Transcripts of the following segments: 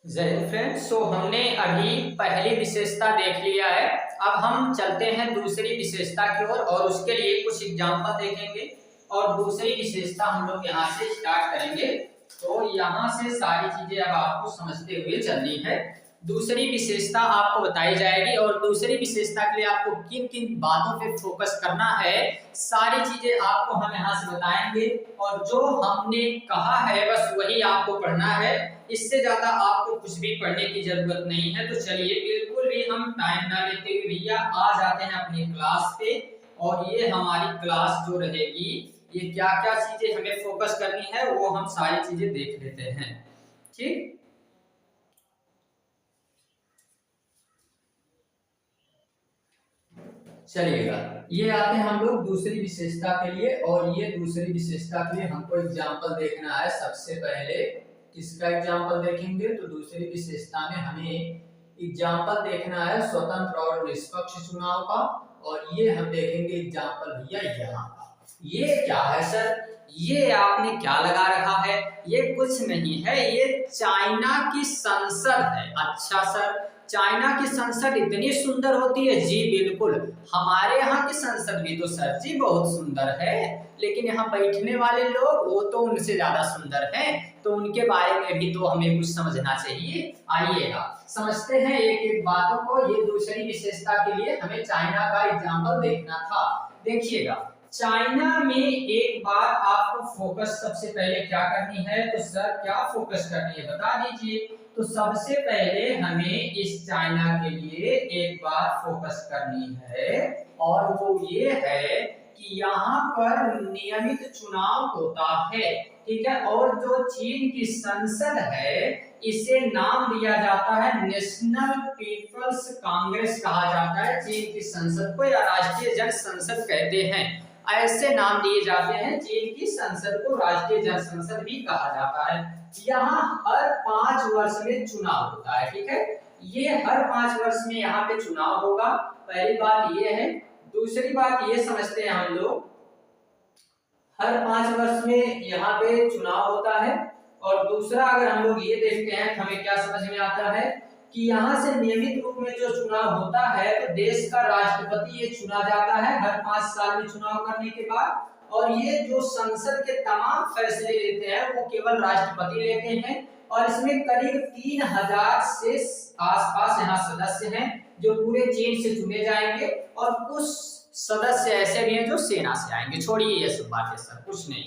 जय हिंद फ्रेंड्स। सो हमने अभी पहली विशेषता देख लिया है। अब हम चलते हैं दूसरी विशेषता की ओर और उसके लिए कुछ एग्जाम्पल देखेंगे और दूसरी विशेषता हम लोग यहाँ से स्टार्ट करेंगे। तो यहाँ से सारी चीजें अब आपको समझते हुए चलनी है। दूसरी विशेषता आपको बताई जाएगी और दूसरी विशेषता के लिए आपको किन किन बातों पे फोकस करना है, सारी चीजें आपको हम यहाँ से बताएंगे और जो हमने कहा है बस वही आपको पढ़ना है। इससे ज्यादा आपको कुछ भी पढ़ने की जरूरत नहीं है। तो चलिए बिल्कुल भी हम टाइम ना लेते हुए भैया आ जाते हैं अपनी क्लास पे। और ये हमारी क्लास जो रहेगी, ये क्या क्या चीजें हमें फोकस करनी है वो हम सारी चीजें देख लेते हैं। ठीक, चलिएगा ये आते हैं हम लोग दूसरी विशेषता के लिए और ये दूसरी विशेषता के लिए हमको एग्जाम्पल देखना है। सबसे पहले किसका एग्जाम्पल देखेंगे? तो दूसरी विशेषता में हमें एग्जाम्पल देखना है स्वतंत्र और निष्पक्ष चुनाव का। और ये हम देखेंगे एग्जाम्पल भैया यहाँ का। ये क्या है सर? ये आपने क्या लगा रखा है? ये कुछ नहीं है, ये चाइना की संसद है। अच्छा सर, चाइना की संसद इतनी सुंदर होती है? जी बिल्कुल, हमारे यहाँ की संसद भी तो सर जी बहुत सुंदर है, लेकिन यहाँ बैठने वाले लोग वो तो उनसे ज्यादा सुंदर हैं। तो उनके बारे में भी तो हमें कुछ समझना चाहिए। आइएगा समझते हैं एक एक बातों को। ये दूसरी विशेषता के लिए हमें चाइना का एग्जाम्पल देखना था। देखिएगा, चाइना में एक बात आपको फोकस सबसे पहले क्या करनी है? तो सर क्या फोकस करनी है बता दीजिए। तो सबसे पहले हमें इस चाइना के लिए एक बात फोकस करनी है और वो ये है कि यहाँ पर नियमित चुनाव होता है। ठीक है, और जो चीन की संसद है इसे नाम दिया जाता है नेशनल पीपल्स कांग्रेस कहा जाता है। चीन की संसद को या राष्ट्रीय जन संसद कहते हैं, ऐसे नाम दिए जाते हैं। चीन की संसद को राष्ट्रीय जन संसद भी कहा जाता है। यहाँ हर 5 वर्ष में चुनाव होता है। ठीक है, ये हर 5 वर्ष में यहाँ पे चुनाव होगा। पहली बात ये है। दूसरी बात ये समझते हैं हम लोग, हर 5 वर्ष में यहाँ पे चुनाव होता है। और दूसरा अगर हम लोग ये देखते हैं तो हमें क्या समझ में आता है कि यहाँ से नियमित रूप में जो चुनाव होता है तो देश का राष्ट्रपति ये चुना जाता है हर 5 साल में चुनाव करने के बाद। और ये जो संसद के तमाम फैसले लेते हैं वो केवल राष्ट्रपति लेते हैं। और इसमें करीब 3000 से आसपास यहाँ सदस्य हैं जो पूरे चीन से चुने जाएंगे और कुछ सदस्य ऐसे भी हैं जो सेना से आएंगे। छोड़िए ये सब बातें सर, कुछ नहीं।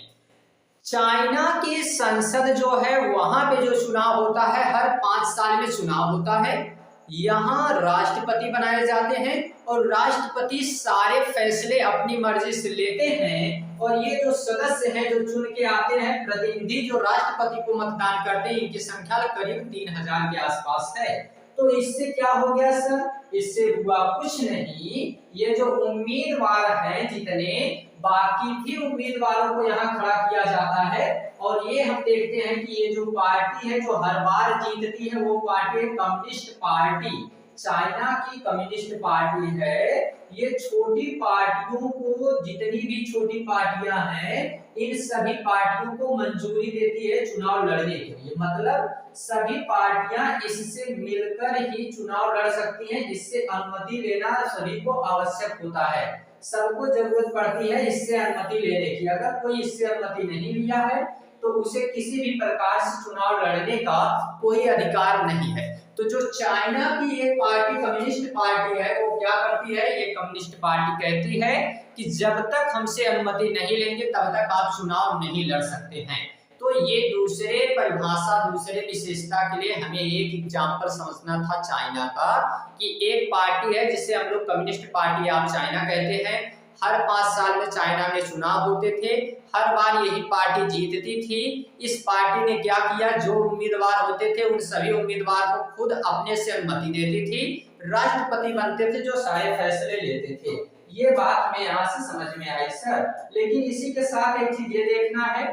चाइना की संसद जो है वहां पे जो चुनाव होता है हर 5 साल में चुनाव होता है। यहाँ राष्ट्रपति बनाए जाते हैं और राष्ट्रपति सारे फैसले अपनी मर्जी से लेते हैं। और ये जो सदस्य हैं जो चुन के आते हैं, प्रतिनिधि जो राष्ट्रपति को मतदान करते हैं, इनकी संख्या करीब 3000 के आसपास है। तो इससे क्या हो गया सर? इससे हुआ कुछ नहीं, ये जो उम्मीदवार हैं जितने, बाकी भी उम्मीदवारों को यहाँ खड़ा किया जाता है। और ये हम देखते हैं कि ये जो पार्टी है जो हर बार जीतती है वो पार्टी है कम्युनिस्ट पार्टी। चाइना की कम्युनिस्ट पार्टी है। ये छोटी पार्टियों को, जितनी भी छोटी पार्टियां हैं, इन सभी पार्टियों को मंजूरी देती है चुनाव लड़ने के लिए। मतलब सभी पार्टियां इससे मिलकर ही चुनाव लड़ सकती हैं। इससे अनुमति लेना सभी को आवश्यक होता है। सबको जरूरत पड़ती है इससे अनुमति लेने की। अगर कोई इससे अनुमति नहीं लिया है तो उसे किसी भी प्रकार से चुनाव लड़ने का कोई अधिकार नहीं है। तो जो चाइना की ये पार्टी कम्युनिस्ट पार्टी है वो क्या करती है? ये कम्युनिस्ट पार्टी कहती है कि जब तक हमसे अनुमति नहीं लेंगे तब तक आप चुनाव नहीं लड़ सकते हैं। तो ये दूसरे परिभाषा, दूसरे विशेषता के लिए हमें एक एग्जाम्पल समझना था चाइना का, कि एक पार्टी है जिसे हम लोग कम्युनिस्ट पार्टी आप चाइना कहते हैं। हर 5 साल में चाइना में चुनाव होते थे, हर बार यही पार्टी जीतती थी। इस पार्टी ने क्या किया? जो उम्मीदवार होते थे उन सभी उम्मीदवार को खुद अपने से अनुमति देती थी, राष्ट्रपति बनते थे जो सारे फैसले लेते थे। ये बात हमें यहाँ से समझ में आई सर। लेकिन इसी के साथ एक चीज ये देखना है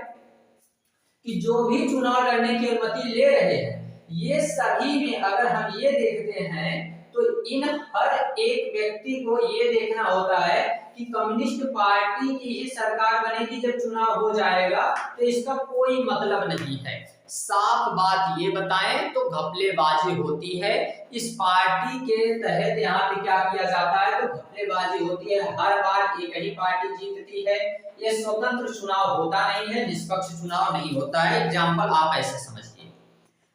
कि जो भी चुनाव लड़ने की अनुमति ले रहे हैं ये सभी में अगर हम ये देखते हैं तो इन हर एक व्यक्ति को ये देखना होता है कि कम्युनिस्ट पार्टी की ही सरकार बनेगी जब चुनाव हो जाएगा, तो इसका कोई मतलब नहीं है। साफ बात ये बताएं तो घपलेबाजी होती है। इस पार्टी के तहत यहाँ पे क्या किया जाता है, तो घपलेबाजी होती है। हर बार एक ही पार्टी जीतती है। ये स्वतंत्र चुनाव होता नहीं है, निष्पक्ष चुनाव नहीं होता है। एग्जाम्पल आप ऐसे समझिए,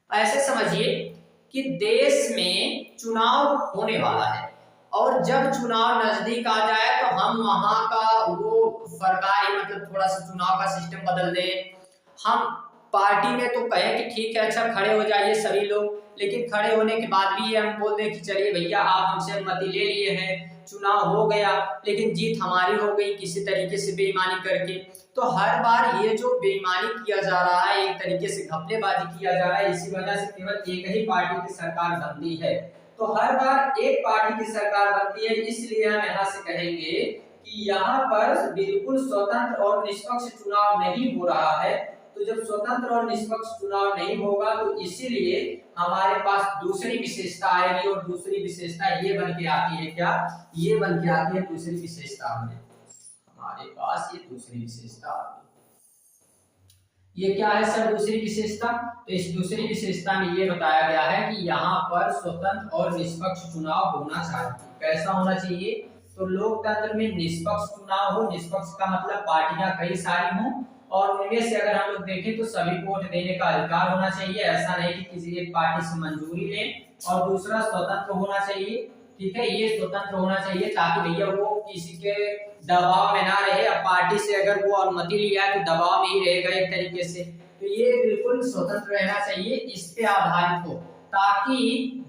ऐसे समझिए कि देश में चुनाव होने वाला है और जब चुनाव नजदीक आ जाए तो हम वहां का वो सरकारी मतलब थोड़ा सा चुनाव का सिस्टम बदल दें। हम पार्टी में तो कहें कि ठीक है अच्छा खड़े हो जाइए सभी लोग, लेकिन खड़े होने के बाद भी ये हम बोल दें कि चलिए भैया आप हमसे अनुमति ले लिए हैं, चुनाव हो गया, लेकिन जीत हमारी हो गई किसी तरीके से बेईमानी करके। तो हर बार ये जो बेईमानी किया जा रहा है, एक तरीके से घपलेबाजी किया जा रहा है, इसी वजह से केवल एक ही पार्टी की सरकार बनती है। तो हर बार एक पार्टी की सरकार बनती है, इसलिए हम यहाँ से कहेंगे कि यहाँ पर बिल्कुल स्वतंत्र और निष्पक्ष चुनाव नहीं हो रहा है। तो जब स्वतंत्र और निष्पक्ष चुनाव नहीं होगा तो इसीलिए हमारे पास दूसरी विशेषता आएगी, और दूसरी विशेषता ये बन के आती है, क्या ये बन के आती है दूसरी विशेषता हमारे पास ये दूसरी विशेषता आती है। ये क्या है सर दूसरी विशेषता, तो इस दूसरी विशेषता में ये बताया गया है कि यहाँ पर स्वतंत्र और निष्पक्ष चुनाव होना चाहिए। कैसा होना चाहिए, तो लोकतंत्र में निष्पक्ष चुनाव हो। निष्पक्ष का मतलब पार्टियां कई सारी हों और उनमें से अगर हम लोग देखें तो सभी को वोट देने का अधिकार होना चाहिए। ऐसा नहीं कि किसी एक पार्टी से मंजूरी लें। और दूसरा स्वतंत्र होना चाहिए, ठीक है, ये स्वतंत्र होना चाहिए ताकि भैया वो किसी के दबाव में ना रहे। अब पार्टी से अगर वो अनुमति लिया है तो दबाव में ही रहेगा एक तरीके से। तो ये बिल्कुल स्वतंत्र रहना चाहिए, इस पे आधारित हो, ताकि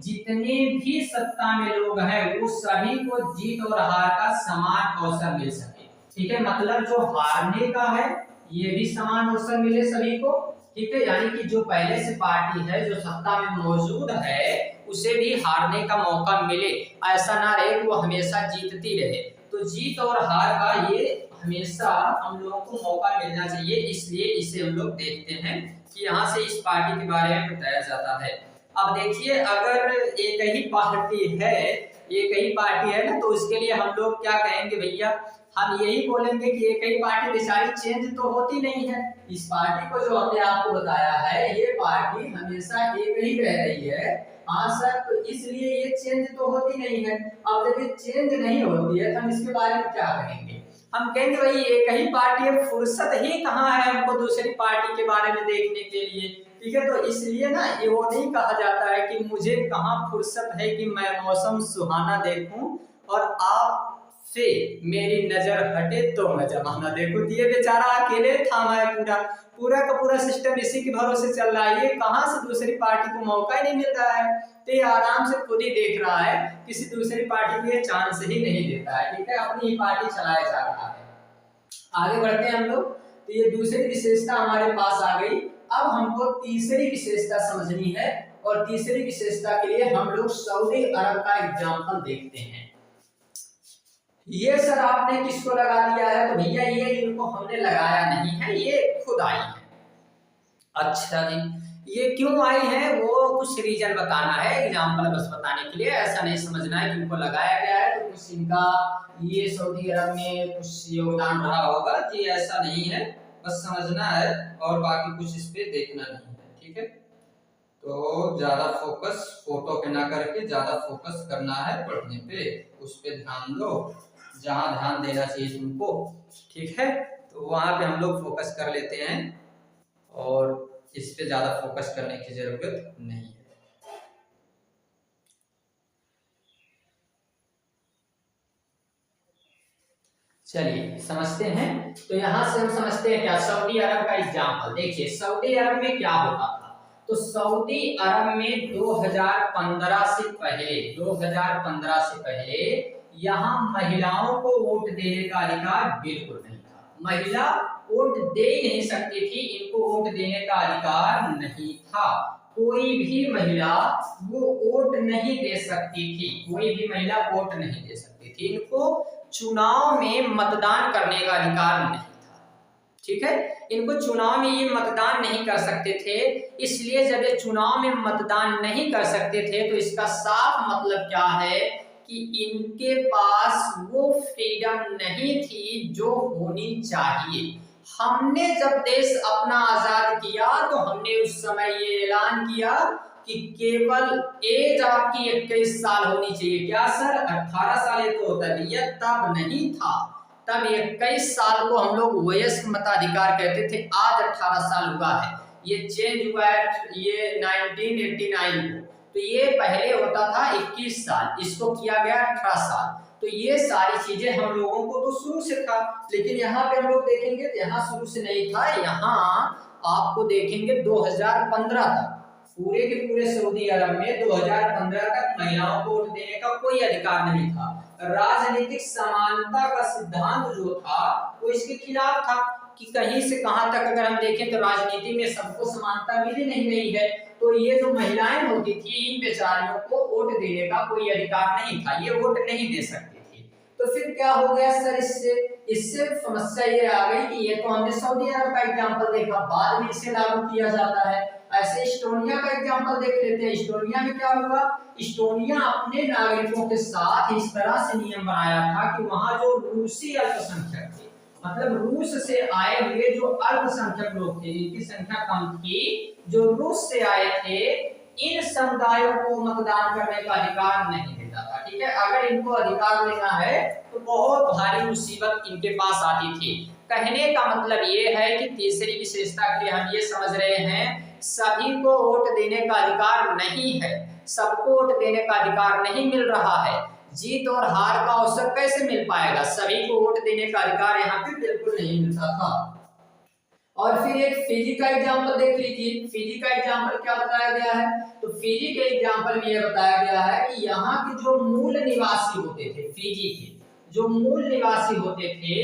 जितने भी सत्ता में लोग हैं वो सभी को जीत और हार का समान अवसर मिल सके। ठीक है, मतलब जो हारने का है ये भी समान अवसर मिले सभी को। ठीक है, यानी कि जो पहले से पार्टी है जो सत्ता में मौजूद है उसे भी हारने का मौका मिले। ऐसा ना रहे कि वो हमेशा जीतती रहे। तो जीत और हार का ये हमेशा हम लोगों को मौका मिलना चाहिए, इसलिए इसे हम लोग देखते हैं कि यहाँ से इस पार्टी के बारे में बताया जाता है। अब देखिए अगर एक ही पार्टी है ना, तो उसके लिए हम लोग क्या कहेंगे भैया, हम यही बोलेंगे कि एक ही पार्टी बेचारी चेंज तो होती नहीं है। इस पार्टी को जो हमने आपको बताया है ये पार्टी हमेशा एक ही रह रही है। हाँ सर, तो इसलिए ये चेंज तो होती नहीं है। अब जब ये चेंज नहीं होती है तो हम इसके बारे में क्या कहेंगे, हम कहेंगे भाई एक ही पार्टी है, फुर्सत ही कहाँ है हमको दूसरी पार्टी के बारे में देखने के लिए। ठीक है, तो इसलिए ना ये वो नहीं कहा जाता है कि मुझे कहाँ फुर्सत है कि मैं मौसम सुहाना देखूं और आप से मेरी नजर हटे तो मैं जमाना देखूं। ये बेचारा अकेले थामा है, पूरा का पूरा सिस्टम इसी के भरोसे चल रहा है। ये कहां से दूसरी पार्टी को मौका ही नहीं मिल रहा है, तो ये आराम से खुद ही देख रहा है, किसी दूसरी पार्टी को ये चांस ही नहीं देता है। ठीक है, अपनी ही पार्टी चलाया जा रहा है। आगे बढ़ते हैं हम लोग। तो ये दूसरी विशेषता हमारे पास आ गई। अब हमको तीसरी विशेषता समझनी है, और तीसरी विशेषता के लिए हम लोग सऊदी अरब का एग्जाम्पल देखते हैं। ये सर आपने किसको लगा दिया है, तो भैया ये इनको हमने लगाया नहीं है, ये खुद आई है। अच्छा जी, ये क्यों आई है वो कुछ रीजन बताना है, एग्जाम्पल बस बताने के लिए, ऐसा नहीं समझना है कि इनको लगाया गया है तो कुछ इनका ये सऊदी अरब में कुछ योगदान रहा होगा जी, ऐसा नहीं है, बस समझना है और बाकी कुछ इस पे देखना नहीं है। ठीक है, तो ज्यादा फोकस फोटो पे ना करके ज्यादा फोकस करना है पढ़ने पे, उस पे ध्यान दो जहां ध्यान देना चाहिए तुमको। ठीक है, तो वहां पे हम लोग फोकस कर लेते हैं और इस पे ज्यादा फोकस करने की जरूरत नहीं है। चलिए समझते हैं। तो यहां से हम समझते हैं क्या, सऊदी अरब का एग्जाम्पल देखिए। सऊदी अरब में क्या होता था, तो सऊदी अरब में 2015 से पहले यहाँ महिलाओं को वोट देने का अधिकार बिल्कुल नहीं था। महिला वोट दे ही नहीं सकती थी, इनको वोट देने का अधिकार नहीं था। कोई भी महिला वो वोट नहीं दे सकती थी, कोई भी महिला वोट नहीं दे सकती थी, इनको चुनाव में मतदान करने का अधिकार नहीं था। ठीक है, इनको चुनाव में ये मतदान नहीं कर सकते थे। इसलिए जब ये चुनाव में मतदान नहीं कर सकते थे तो इसका साफ मतलब क्या है कि इनके पास वो फ्रीडम नहीं थी जो होनी चाहिए। हमने जब देश अपना आजाद किया तो हमने उस समय ये ऐलान किया कि केवल एज आपकी 21 साल होनी चाहिए। क्या सर? 18 साल ये तो होता है भैया, तब नहीं था। तब 21 साल को हम लोग वयस्क मताधिकार कहते थे, आज 18 साल हुआ है। ये चेंज हुआ है ये 1989 को। तो ये पहले होता था 21 साल, इसको किया गया 18 साल। तो ये सारी चीजें हम लोगों को तो शुरू से था, लेकिन यहाँ पे हम लोग देखेंगे तो यहाँ शुरू से नहीं था। यहाँ आपको देखेंगे 2015 तक, पूरे के पूरे सऊदी अरब में 2015 तक महिलाओं को वोट देने का कोई अधिकार नहीं था। राजनीतिक समानता का सिद्धांत जो था वो इसके खिलाफ था कि कहीं से कहां तक अगर हम देखें तो राजनीति में सबको समानता मिली नहीं रही है। तो ये जो महिलाएं होती थी, इन बेचारियों को वोट देने का कोई अधिकार नहीं था, ये वोट नहीं दे सकती थी। तो फिर क्या हो गया सर? इससे समस्या ये आ गई कि ये तो हमने सऊदी अरब का एग्जांपल देखा, बाद में इसे लागू किया जाता है। ऐसे इस्टोनिया का एग्जांपल देख लेते हैं। इस्टोनिया में क्या हुआ? इस्टोनिया अपने नागरिकों के साथ इस तरह से नियम बनाया था कि वहां जो रूसी अल्पसंख्यक थे, मतलब रूस से आए हुए जो अल्पसंख्यक लोग थे जिनकी संख्या कम थी, जो रूस से आए थे, इन समुदायों को मतदान करने का अधिकार नहीं देता था। ठीक है, अगर इनको अधिकार लेना है तो बहुत भारी मुसीबत इनके पास आती थी। कहने का मतलब ये है कि तीसरी विशेषता के लिए हम ये समझ रहे हैं, सभी को वोट देने का अधिकार नहीं है, सबको वोट देने का अधिकार नहीं मिल रहा है। जीत और हार का अवसर कैसे मिल पाएगा? सभी को वोट देने का अधिकार यहाँ पे बिल्कुल नहीं मिलता था। और फिर एक फिजी का एग्जांपल देख लीजिए। फिजी का एग्जांपल क्या बताया गया है? तो फिजी के एग्जांपल में यह बताया गया है कि यहाँ के जो मूल निवासी होते थे, फिजी के जो मूल निवासी होते थे,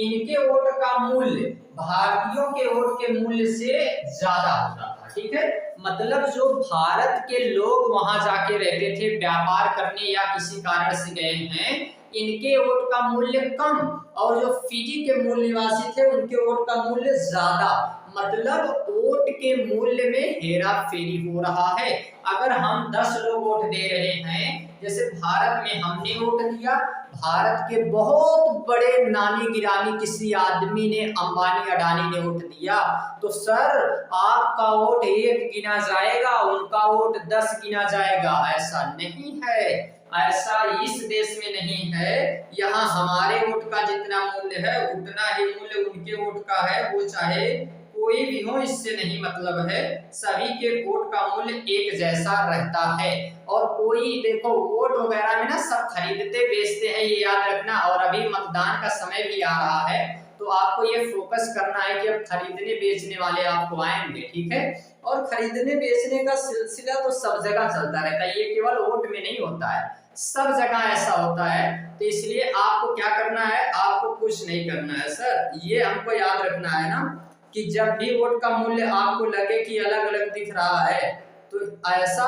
इनके वोट का मूल्य भारतीयों के वोट के मूल्य से ज्यादा होता था। ठीक है, मतलब जो भारत के लोग वहां जाके रहते थे व्यापार करने या किसी कारण से गए हैं, इनके वोट का मूल्य कम, और जो फिजी के मूल निवासी थे उनके वोट का मूल्य ज्यादा। मतलब वोट के मूल्य में हेरा फेरी हो रहा है। अगर हम 10 लोग वोट दे रहे हैं, जैसे भारत में हमने वोट दिया, भारत के बहुत बड़े नामी गिरामी किसी आदमी ने, अंबानी अडानी ने वोट दिया, तो सर आपका वोट 1 गिना जाएगा, उनका वोट 10 गिना जाएगा। ऐसा नहीं है, ऐसा इस देश में नहीं है। यहाँ हमारे वोट का जितना मूल्य है उतना ही मूल्य उनके वोट का है, वो चाहे कोई भी हो, इससे नहीं मतलब है। सभी के वोट का मूल्य एक जैसा रहता है। और कोई देखो वोट वगैरह में ना सब खरीदते बेचते हैं, ये याद रखना। और अभी मतदान का समय भी आ रहा है, तो आपको ये फोकस करना है कि अब खरीदने बेचने वाले आपको आएंगे। ठीक है, और खरीदने बेचने का सिलसिला तो सब जगह चलता रहता है, ये केवल वोट में नहीं होता है, सब जगह ऐसा होता है। तो इसलिए आपको क्या करना है? आपको कुछ नहीं करना है सर, ये हमको याद रखना है ना कि जब भी वोट का मूल्य आपको लगे कि अलग अलग दिख रहा है, तो ऐसा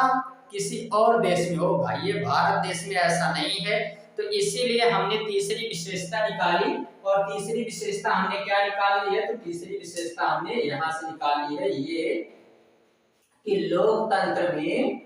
किसी और देश में होगा, ये भारत देश में ऐसा नहीं है। तो इसीलिए हमने तीसरी विशेषता निकाली, और तीसरी विशेषता हमने क्या निकाल ली है? तो तीसरी विशेषता हमने यहाँ से निकाल ली है ये कि लोकतंत्र में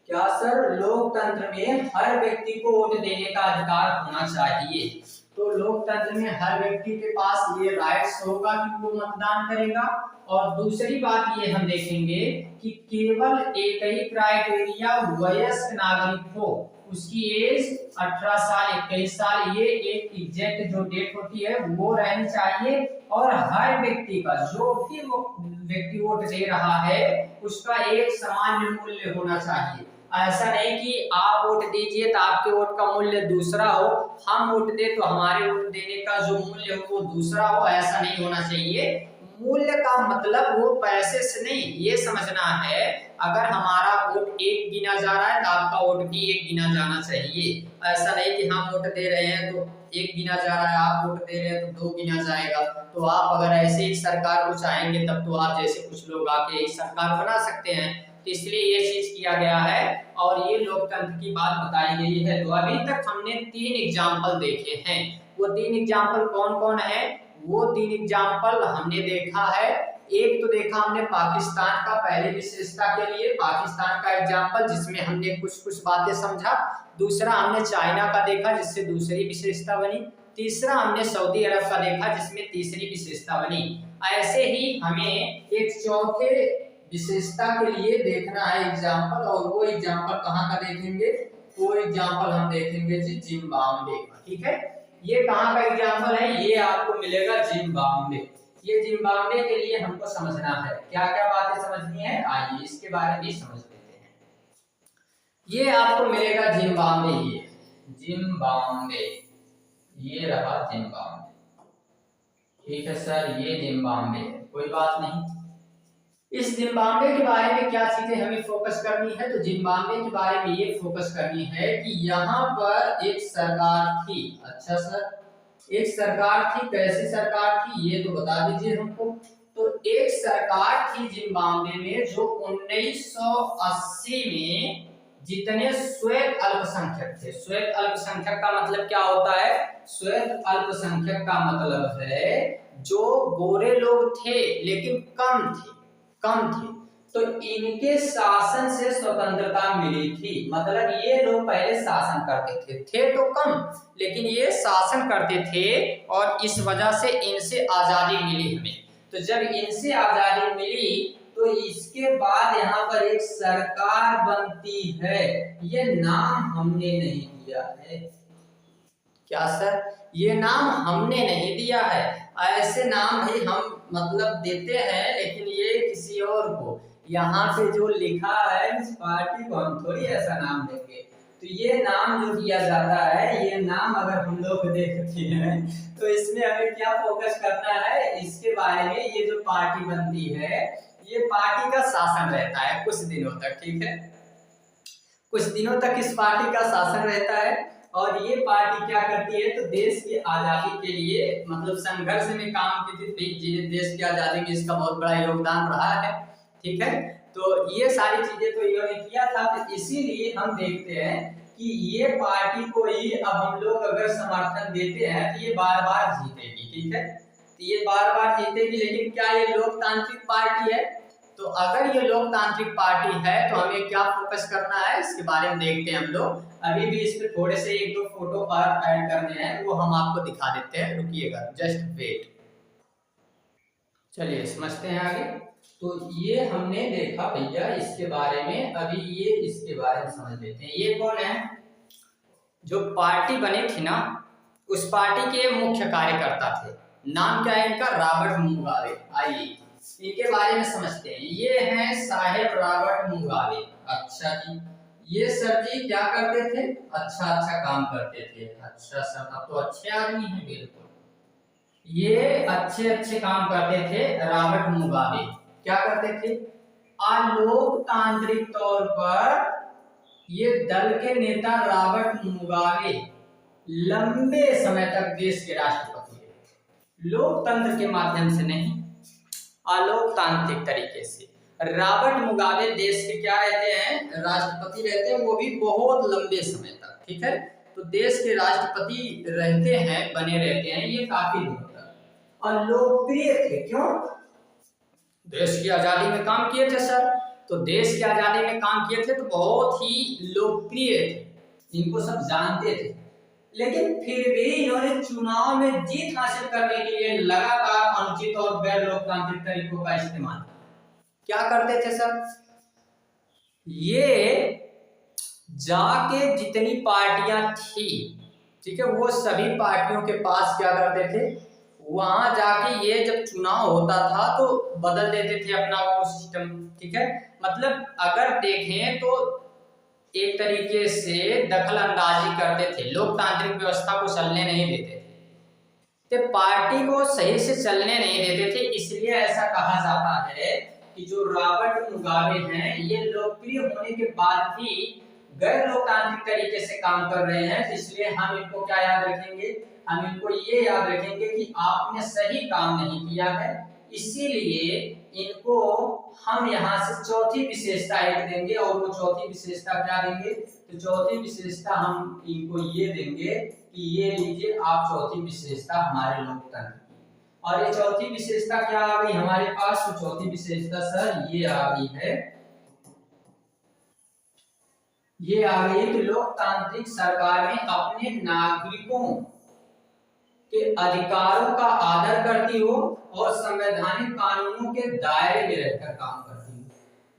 क्या सर? लोकतंत्र में हर व्यक्ति को वोट देने का अधिकार होना चाहिए। तो लोकतंत्र में हर व्यक्ति के पास ये राइट्स होगा कि वो मतदान करेगा। और दूसरी बात ये हम देखेंगे कि केवल एक ही क्राइटेरिया वयस्क नागरिक हो, उसकी एज 18 साल 21 साल, ये एक एग्जैक्ट जो डेट होती है वो रहनी चाहिए। और हर व्यक्ति का, जो भी व्यक्ति वोट दे रहा है, उसका एक सामान्य मूल्य होना चाहिए। ऐसा नहीं कि आप वोट दीजिए तो आपके वोट का मूल्य दूसरा हो, हम वोट दे तो हमारे वोट देने का जो मूल्य हो वो दूसरा हो, ऐसा नहीं होना चाहिए। मूल्य का मतलब वो पैसे से नहीं, ये समझना है अगर हमारा वोट 1 गिना जा रहा है तो आपका वोट भी 1 गिना जाना चाहिए। ऐसा नहीं कि हम वोट दे रहे हैं तो 1 गिना जा रहा है, आप वोट दे रहे हैं तो 2 गिना जाएगा। तो आप अगर ऐसे ही सरकार को चाहेंगे तब तो आप जैसे कुछ लोग आके ही सरकार बना सकते हैं। तो इसलिए ये चीज किया गया है और ये लोकतंत्र की बात बताई गई है। तो अभी तक हमने 3 एग्जाम्पल देखे हैं। वो 3 एग्जाम्पल कौन कौन है? वो 3 एग्जाम्पल हमने देखा है। एक तो देखा हमने पाकिस्तान का, पहली विशेषता के लिए पाकिस्तान का एग्जाम्पल जिसमें हमने कुछ कुछ बातें समझा। दूसरा हमने चाइना का देखा जिससे दूसरी विशेषता बनी। तीसरा हमने सऊदी अरब का देखा जिसमें तीसरी विशेषता बनी। ऐसे ही हमें एक चौथे विशेषता के लिए देखना है एग्जाम्पल, और वो एग्जाम्पल कहाँ का देखेंगे, वो एग्जाम्पल हम देखेंगे जी जिम्बाब्वे का। ठीक है, ये कहाँ का एग्जाम्पल है, ये आपको मिलेगा जिम्बाब्वे। ये जिम्बाब्वे के लिए हमको समझना है, क्या क्या बातें समझनी है, आइए इसके बारे में समझ लेते हैं। ये आपको मिलेगा जिम्बाब्वे, ये जिम्बाब्वे, ये रहा जिम्बाब्वे। ठीक है सर, ये जिम्बाब्वे, कोई बात नहीं। इस जिम्बाब्वे के बारे में क्या चीजें हमें फोकस करनी है, तो जिम्बाब्वे के बारे में ये फोकस करनी है कि यहाँ पर एक सरकार थी। अच्छा सर, एक सरकार थी, कैसी सरकार थी ये तो बता दीजिए हमको। तो एक सरकार थी जिम्बाब्वे में जो 1980 में जितने श्वेत अल्पसंख्यक थे, श्वेत अल्पसंख्यक का मतलब क्या होता है, श्वेत अल्पसंख्यक का मतलब है जो गोरे लोग थे लेकिन कम थे, तो इनके शासन से स्वतंत्रता मिली थी। मतलब ये लोग पहले शासन करते थे तो कम, लेकिन ये शासन करते थे और इस वजह से इनसे आजादी मिली हमें। तो जब इनसे आजादी मिली तो इसके बाद यहाँ पर एक सरकार बनती है। ये नाम हमने नहीं दिया है, क्या सर, ये नाम हमने नहीं दिया है। ऐसे नाम भी हम मतलब देते हैं, लेकिन ये किसी और को, यहाँ पे जो लिखा है इस पार्टी को हम थोड़ी ऐसा नाम देंगे। तो ये नाम जो दिया जाता है, ये नाम अगर हम लोग देखते हैं तो इसमें हमें क्या फोकस करना है, इसके बारे में। ये जो पार्टी बनती है, ये पार्टी का शासन रहता है कुछ दिनों तक। ठीक है, कुछ दिनों तक इस पार्टी का शासन रहता है और ये पार्टी क्या करती है, तो देश की आजादी के लिए मतलब संघर्ष में काम की थी। देश की आजादी में इसका बहुत बड़ा योगदान रहा है। ठीक है, तो ये सारी चीजें तो इन्होंने किया था, तो इसीलिए हम देखते हैं कि ये पार्टी को ही अब हम लोग अगर समर्थन देते हैं तो ये बार बार जीतेगी। ठीक है, तो ये बार बार जीतेगी, लेकिन क्या ये लोकतांत्रिक पार्टी है, तो अगर ये लोकतांत्रिक पार्टी है तो हमें क्या फोकस करना है, इसके बारे में देखते हैं हम लोग। अभी भी इस पे थोड़े से एक दो फोटो और ऐड करने हैं, वो हम आपको दिखा देते हैं, रुकिएगा, जस्ट वेट। चलिए समझते हैं आगे। तो ये हमने देखा भैया इसके बारे में, अभी ये इसके बारे में समझ लेते हैं। ये कौन है, जो पार्टी बनी थी ना, उस पार्टी के मुख्य कार्यकर्ता थे। नाम क्या है इनका, रॉबर्ट मुगाबे। आइए इनके बारे में समझते हैं। ये हैं साहेब रॉबर्ट मुगाबे। अच्छा जी, ये सर जी क्या करते थे, अच्छा काम करते थे। अच्छा सर, अब तो अच्छे आदमी हैं बिल्कुल। ये अच्छे काम करते थे। रॉबर्ट मुगाबे क्या करते थे, लोकतांत्रिक तौर पर ये दल के नेता रॉबर्ट मुगाबे लंबे समय तक देश के राष्ट्रपति रहे, लोकतंत्र के माध्यम से नहीं, अलोकतांत्रिक तरीके से। रॉबर्ट मुगाबे देश के क्या रहते हैं, राष्ट्रपति रहते हैं, वो भी बहुत लंबे समय तक। ठीक है, तो देश के राष्ट्रपति रहते हैं, बने रहते हैं ये काफी दिनों तक, और लोकप्रिय थे। क्यों, देश की आजादी में काम किए थे सर, तो देश की आजादी में काम किए थे तो बहुत ही लोकप्रिय थे, इनको सब जानते थे। लेकिन फिर भी इन्होंने चुनाव में जीत हासिल करने के लिए लगातार अनुचित और गैर लोकतांत्रिक तरीकों का इस्तेमाल क्या करते थे सर, ये जाके जितनी पार्टियां थी, ठीक है, वो सभी पार्टियों के पास क्या करते थे, वहां जाके ये जब चुनाव होता था तो बदल देते थे अपना वो सिस्टम। ठीक है, मतलब अगर देखें तो एक तरीके से दखल अंदाजी करते थे, लोकतांत्रिक व्यवस्था को चलने नहीं देते थे, तो पार्टी को सही से चलने नहीं देते थे। इसलिए ऐसा कहा जाता है कि जो रॉबर्ट मुगाबे हैं, ये लोकप्रिय होने के बाद भी गैर लोकतांत्रिक तरीके से काम कर रहे हैं। इसलिए हम इनको क्या याद रखेंगे, हम इनको ये याद रखेंगे कि आपने सही काम नहीं किया है, इसीलिए इनको हम यहाँ से चौथी विशेषता एक देंगे। और वो चौथी विशेषता क्या देंगे, तो चौथी विशेषता हम इनको ये देंगे कि ये लीजिए आप चौथी विशेषता हमारे लोकतंत्र की। और ये चौथी विशेषता क्या आ गई हमारे पास, तो चौथी विशेषता सर ये आ गई है, ये आ गई कि लोकतांत्रिक सरकार में अपने नागरिकों कि अधिकारों का आदर करती हो और संवैधानिक कानूनों के दायरे में रहकर काम करती हो।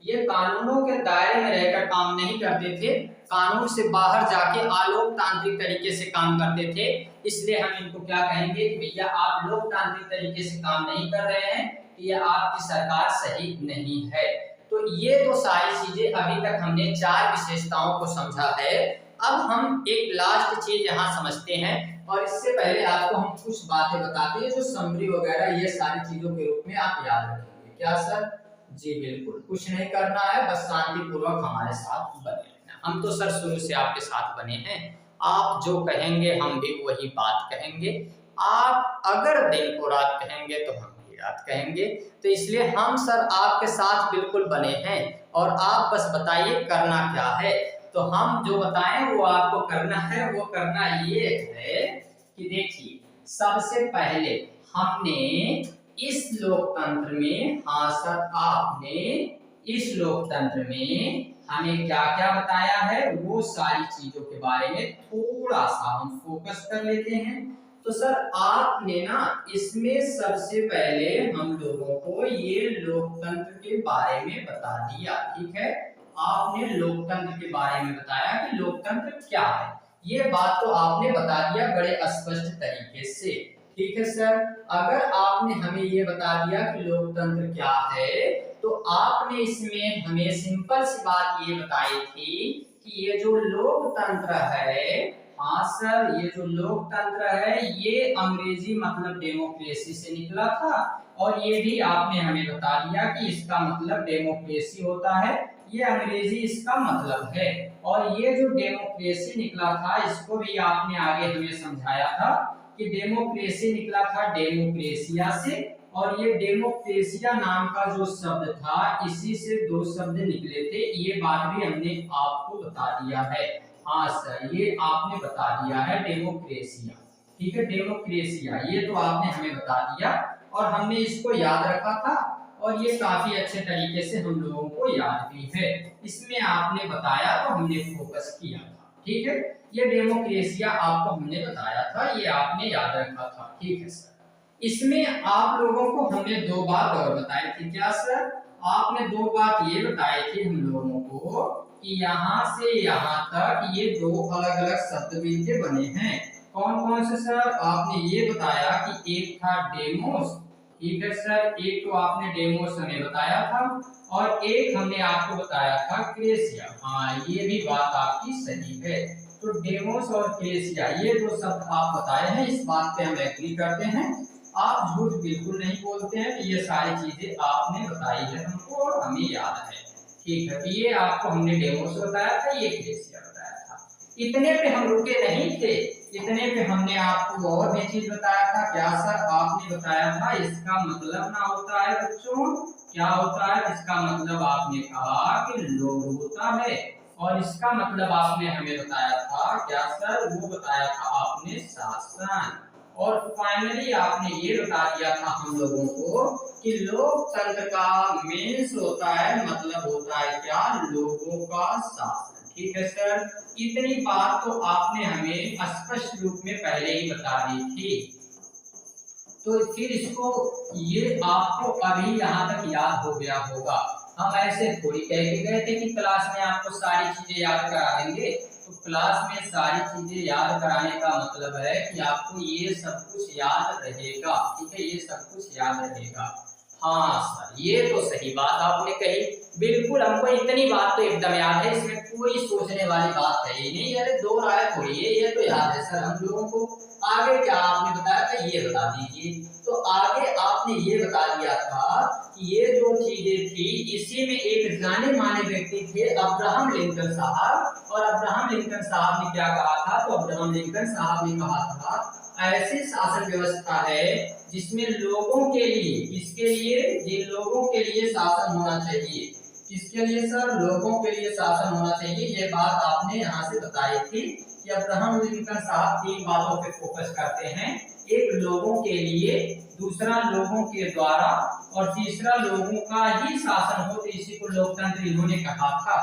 ये कानूनों के दायरे में रहकर काम नहीं करते थे, कानून से बाहर जाके अलोकतांत्रिक तरीके से काम करते थे। इसलिए हम इनको क्या कहेंगे कि भैया आप लोकतांत्रिक तरीके से काम नहीं कर रहे हैं, ये आपकी सरकार सही नहीं है। तो ये तो सारी चीजें अभी तक हमने 4 विशेषताओं को समझा है। अब हम एक लास्ट चीज यहाँ समझते हैं, और इससे पहले आपको हम कुछ बातें बताते हैं जो समरी वगैरह ये सारी चीजों के रूप में आप याद रखेंगे। क्या सर? जी बिल्कुल, कुछ नहीं करना है, बस शांतिपूर्वक हमारे साथ बने रहना। हम तो सर शुरू से आपके साथ बने हैं, आप जो कहेंगे हम भी वही बात कहेंगे। आप अगर दिन को रात कहेंगे तो हम भी रात कहेंगे। तो इसलिए हम सर आपके साथ बिल्कुल बने हैं, और आप बस बताइए करना क्या है। तो हम जो बताएं वो आपको करना है। वो करना ये है कि देखिए, सबसे पहले हमने इस लोकतंत्र में, हाँ सर, आपने इस लोकतंत्र में हमें क्या क्या बताया है वो सारी चीजों के बारे में थोड़ा सा हम फोकस कर लेते हैं। तो सर आपने ना इसमें सबसे पहले हम लोगों को ये लोकतंत्र के बारे में बता दिया, ठीक है। आपने लोकतंत्र के बारे में बताया कि लोकतंत्र क्या है, ये बात तो आपने बता दिया बड़े स्पष्ट तरीके से, ठीक है सर। अगर आपने हमें ये बता दिया कि लोकतंत्र क्या है, तो आपने इसमें हमें सिंपल सी बात ये बताई थी कि ये जो लोकतंत्र है, हाँ सर, ये जो लोकतंत्र है ये अंग्रेजी मतलब डेमोक्रेसी से निकला था, और ये भी आपने हमें बता दिया कि इसका मतलब डेमोक्रेसी होता है, ये अंग्रेजी इसका मतलब है। और ये जो डेमोक्रेसी निकला था इसको भी आपने आगे हमें समझाया था कि डेमोक्रेसी निकला था डेमोक्रेसिया से, और ये डेमोक्रेसिया नाम का जो शब्द था इसी से 2 शब्द निकले थे, ये बात भी हमने आपको बता दिया है। हाँ सर, ये आपने बता दिया है डेमोक्रेसिया, ठीक है, डेमोक्रेसिया, ये तो आपने हमें बता दिया और हमने इसको याद रखा था, और ये काफी अच्छे तरीके से हम लोगों को याद भी है। इसमें आपने बताया तो हमने फोकस किया था, ठीक है। ये डेमोक्रेसिया आपको हमने बताया था, ये आपने याद रखा था, ठीक है सर। इसमें आप लोगों को हमने 2 बात और बताई थी। क्या सर? आपने 2 बात ये बताई थी हम लोगों को कि यहाँ से यहाँ तक ये 2 अलग-अलग शब्द मिलके बने हैं। कौन कौन से सर? आपने ये बताया कि एक था डेमोस, ठीक है सर, एक तो आपने डेमोस हमें बताया था, और एक हमने आपको बताया था क्रेसिया। हाँ, ये भी बात आपकी सही है। तो डेमोस और क्रेसिया ये 2 शब्द आप बताए हैं, इस बात पे हम एग्री करते हैं। आप झूठ बिल्कुल नहीं बोलते हैं कि ये सारी चीजें आपने बताई है हमको और हमें याद है, ठीक है। तो ये आपको हमने डेमोस बताया था, ये क्रेसिया बताया था। इतने पे हम रुके नहीं थे, इतने पे हमने आपको और भी चीज बताया था। क्या सर? आपने बताया था इसका मतलब ना होता है बच्चों, क्या होता है इसका मतलब? आपने कहा कि लोग होता है, और इसका मतलब आपने हमें बताया था, क्या सर? वो बताया था आपने शासन। और फाइनली आपने ये बता दिया था हम लोगों को कि लोकतंत्र का मीन्स होता है, मतलब होता है क्या? लोगों का शासन, ठीक है सर। इतनी बात तो आपने हमें स्पष्ट रूप में पहले ही बता दी थी, तो फिर इसको ये आपको अभी यहाँ तक याद हो गया होगा। हम ऐसे थोड़ी कह के गए थे कि क्लास में आपको सारी चीजें याद करा देंगे। तो क्लास में सारी चीजें याद कराने का मतलब है कि आपको ये सब कुछ याद रहेगा, ठीक है, ये सब कुछ याद रहेगा। हाँ सर, ये तो सही बात आपने कही, बिल्कुल हमको इतनी बात तो एकदम याद है, इसमें कोई सोचने वाली बात है ही नहीं। अरे 2 राय थोड़ी है, ये तो याद है सर हम लोगों को। आगे क्या आपने बताया था ये बता दीजिए। तो आगे आपने ये बता दिया था कि ये जो चीजें थी इसी में एक जाने माने व्यक्ति थे अब्राहम लिंकन साहब, और अब्राहम लिंकन साहब ने क्या कहा था? तो अब्राहम लिंकन साहब ने कहा था ऐसी शासन व्यवस्था है जिसमें लोगों के लिए, किसके लिए? जिन लोगों के लिए शासन होना चाहिए। किसके लिए सर? लोगों के लिए शासन होना चाहिए। ये बात आपने यहाँ से बताई थी कि अब्राहम लिंकन साहब 3 बातों पे फोकस करते हैं। एक लोगों के लिए, दूसरा लोगों के द्वारा, और तीसरा लोगों का ही शासन हो, तो इसी को लोकतंत्र इन्होंने कहा था।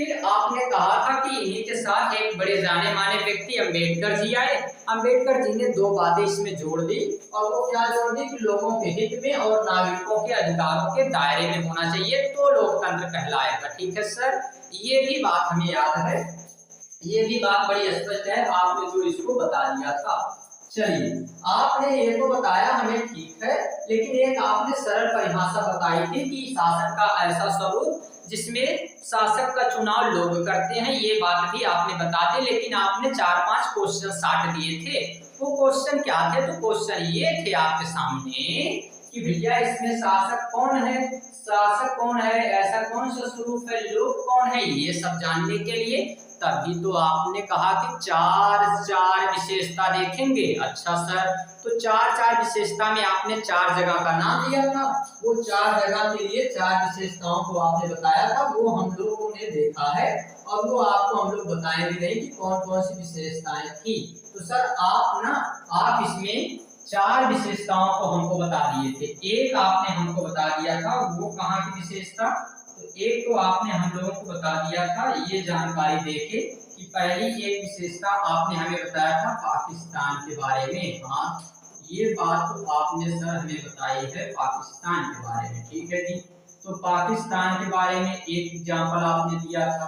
फिर आपने कहा था कि इन्हीं के साथ एक बड़े जाने माने व्यक्ति अम्बेडकर जी आए। अम्बेडकर जी ने दो बातें इसमें जोड़ दी, और वो क्या जोड़ दी कि लोगों के हित में और नागरिकों के अधिकारों के दायरे में होना चाहिए तो लोकतंत्र कहलाएगा। ठीक है सर, ये भी बात हमें याद है, ये भी बात बड़ी स्पष्ट है, आपने जो इसको बता दिया था। चलिए, आपने ये तो बताया हमें, ठीक है, लेकिन एक आपने सरल परिभाषा बताई थी कि शासन का ऐसा स्वरूप जिसमें शासक का चुनाव लोग करते हैं, ये बात भी आपने बता दी, लेकिन आपने 4-5 क्वेश्चन साट दिए थे। वो क्वेश्चन क्या थे? तो क्वेश्चन ये थे आपके सामने कि भैया इसमें शासक कौन है, शासक कौन है, ऐसा कौन सा स्वरूप है, लोग कौन है, ये सब जानने के लिए तभी तो आपने कहा कि चार विशेषता देखेंगे। अच्छा सर, तो चार विशेषता में आपने 4 जगह का नाम दिया था, वो 4 जगह के लिए 4 विशेषताओं को आपने बताया था, वो हम लोगों ने देखा है और वो आपको हम लोग बताएंगे नहीं कि कौन कौन सी विशेषताएं थी। तो सर आप इसमें 4 विशेषताओं को हमको बता दिए थे। एक आपने हमको बता दिया था, वो कहाँ की विशेषता? तो एक तो आपने हम लोगों को बता दिया था, ये जानकारी देके कि पहली एक विशेषता आपने हमें बताया था पाकिस्तान के बारे में। हाँ, ये बात तो आपने सर हमें बताई है पाकिस्तान के बारे में। ठीक है जी, तो पाकिस्तान के बारे में एक एग्जाम्पल आपने दिया था।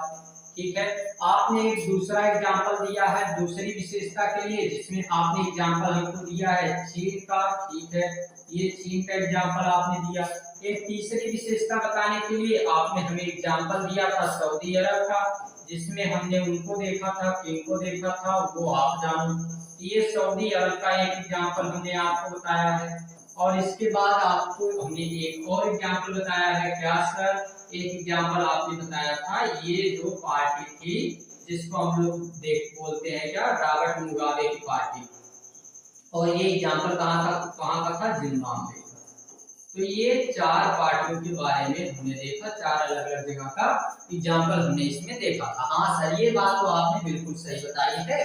ठीक है, आपने एक दूसरा एग्जाम्पल दिया है दूसरी विशेषता के लिए, जिसमें आपने एग्जाम्पल हमको दिया है चीन का। ठीक है, ये चीन का एग्जाम्पल आपने दिया। एक तीसरी विशेषता बताने के लिए आपने हमें एग्जाम्पल दिया था सऊदी अरब का, जिसमें हमने उनको देखा था, किनको देखा था, वो आप जानो। ये सऊदी अरब का एक एग्जाम्पल हमने आपको बताया है। और इसके बाद आपको हमने एक और एग्जाम्पल बताया है। क्या सर? एक एग्जाम्पल आपने बताया था, ये जो पार्टी थी जिसको हम लोग बोलते हैं क्या, रॉबर्ट मुगाबे की पार्टी। और ये एग्जाम्पल कहाँ का था? जिम्बाब्वे। तो ये 4 पार्टियों के बारे में हमने देखा, 4 अलग अलग जगह का एग्जाम्पल हमने इसमें देखा था। हाँ सर, ये बात तो आपने बिल्कुल सही बताई है।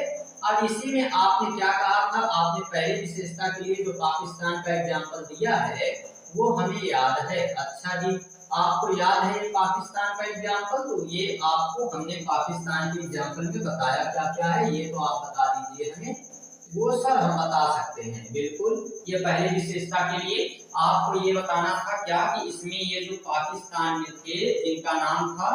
अब इसी में आपने क्या कहा था, आपने पहली विशेषता के लिए जो पाकिस्तान का एग्जाम्पल दिया है वो हमें याद है। अच्छा जी, आपको याद है ये पाकिस्तान का एग्जाम्पल? तो ये आपको हमने पाकिस्तान के एग्जाम्पल में बताया क्या क्या है, ये तो आप बता दीजिए हमें। वो सर हम बता सकते हैं बिल्कुल। ये पहली विशेषता के लिए आपको ये बताना था क्या कि इसमें ये जो पाकिस्तान में थे जिनका नाम था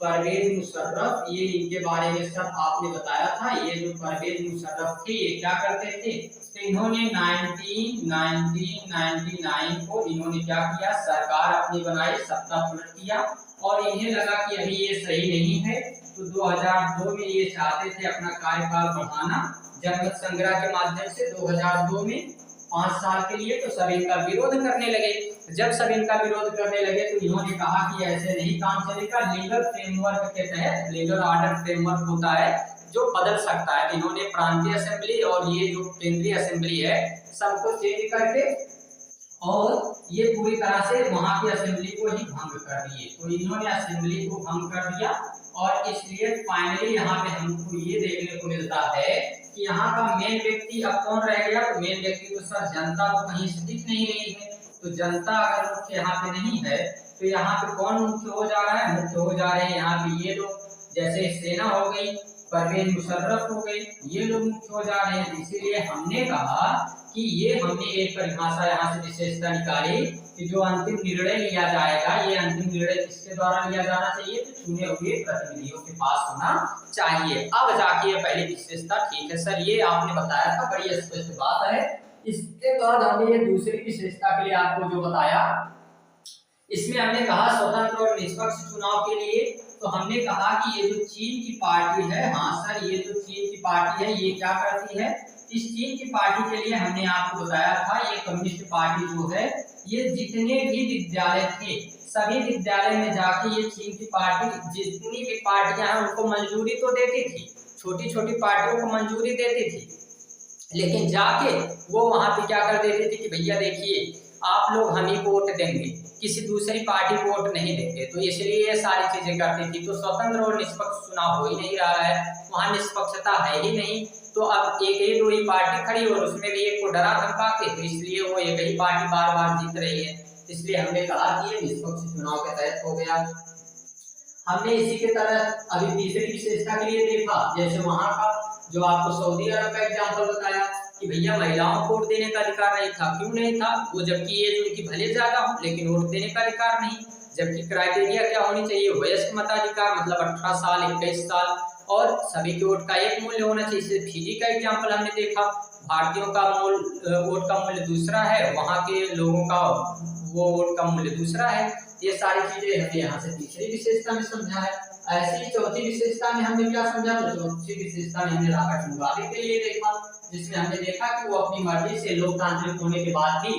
परवेज मुशर्रफ, ये इनके बारे में सर आपने बताया था। ये जो परवेज मुशर्रफ थे ये क्या करते थे? तो इन्होंने 1999 को इन्होंने क्या किया, सरकार अपनी बनाई, सत्ता पलट किया, और इन्हें लगा कि अभी ये सही नहीं है, तो 2002 में ये चाहते थे अपना कार्यकाल बढ़ाना जनमत संग्रह के माध्यम से 2002 में 5 साल के लिए। तो सब इनका विरोध करने लगे। जब सब इनका विरोध करने लगे तो इन्होंने कहा कि ऐसे नहीं काम चलेगा। लीगल फ्रेमवर्क के तहत, लीगल ऑर्डर फ्रेमवर्क होता है जो बदल सकता है। इन्होंने प्रांतीय असेंबली और ये जो केंद्रीय असेंबली है सबको चेंज करके और ये पूरी तरह से वहां की असेंबली को ही भंग कर दिए। तो इन्होंने असेंबली को भंग कर दिया, और इसलिए फाइनली यहाँ पे हमको ये देखने को मिलता है कि यहाँ का मेन व्यक्ति अब कौन रह गया? तो मेन व्यक्ति तो सर जनता को कहीं से दिख नहीं रही है। तो जनता अगर मुख्य यहाँ पे नहीं है तो यहाँ पे कौन मुख्य हो जा रहा है? मुख्य हो जा रहे हैं यहाँ पे ये लोग, जैसे सेना हो गई, परवेज मुशर्रफ हो गई, ये लोग मुख्य हो जा रहे हैं। इसीलिए हमने कहा कि ये हमने एक परिभाषा यहाँ से विशेषता निकाली कि जो अंतिम निर्णय लिया जाएगा, ये अंतिम निर्णय किसके द्वारा लिया जाना चाहिए? तो चुने हुए प्रतिनिधियों के पास होना चाहिए। अब जाके ये पहली विशेषता, ठीक है सर, ये आपने बताया था, बड़ी स्पष्ट बात है। इसके बाद हमने ये दूसरी विशेषता के लिए आपको जो बताया, इसमें हमने कहा स्वतंत्र और निष्पक्ष चुनाव के लिए। तो हमने कहा कि ये जो चीन की पार्टी है, हाँ सर, ये जो चीन की पार्टी है ये क्या करती है? इस चीन की पार्टी के लिए हमने आपको बताया था, ये कम्युनिस्ट पार्टी जो है ये जितने भी विद्यालय थे सभी विद्यालय में जाके ये चीन की पार्टी जितनी भी पार्टियां हैं उनको मंजूरी तो देती थी, छोटी छोटी पार्टियों को मंजूरी देती थी, लेकिन जाके वो वहां पे क्या कर देते थे कि भैया देखिए आप लोग हम ही वोट देंगे, किसी दूसरी पार्टी को वोट नहीं देंगे। तो इसलिए ये सारी चीजें करती थी। तो स्वतंत्र और निष्पक्ष चुनाव हो ही नहीं रहा है, वहां निष्पक्षता है ही नहीं। तो अब एक ही दो ही पार्टी खड़ी और उसमें भी एक को डरा धमका के, तो इसलिए वो एक ही पार्टी बार बार जीत रही है। इसलिए हमने कहा कि ये निष्पक्ष चुनाव के तहत हो गया। हमने इसी के तरह अभी तीसरी विशेषता के लिए देखा, जैसे वहां का जो आपको सऊदी अरब का एग्जाम्पल बताया कि भैया महिलाओं को वोट देने का अधिकार नहीं था। क्यों नहीं था? वो जबकि एज उनकी भले ज्यादा हो लेकिन वोट देने का अधिकार नहीं। जबकि क्राइटेरिया क्या होनी चाहिए? वयस्क मताधिकार, मतलब 18 साल 21 साल, और सभी के वोट का एक मूल्य होना चाहिए। इससे फिजी का एग्जाम्पल हमने देखा, भारतीयों का वोट का मूल्य दूसरा है, वहाँ के लोगों का वो वोट का मूल्य दूसरा है। ये सारी चीजें हमने यहाँ से तीसरी विशेषता में समझा है। ऐसी ही चौथी विशेषता में हमने क्या समझा? तो चौथी विशेषता में हमने रॉबर्ट मुगाबे के लिए देखा, जिसमें हमने देखा कि वो अपनी मर्जी से लोकतांत्रिक होने के बाद भी,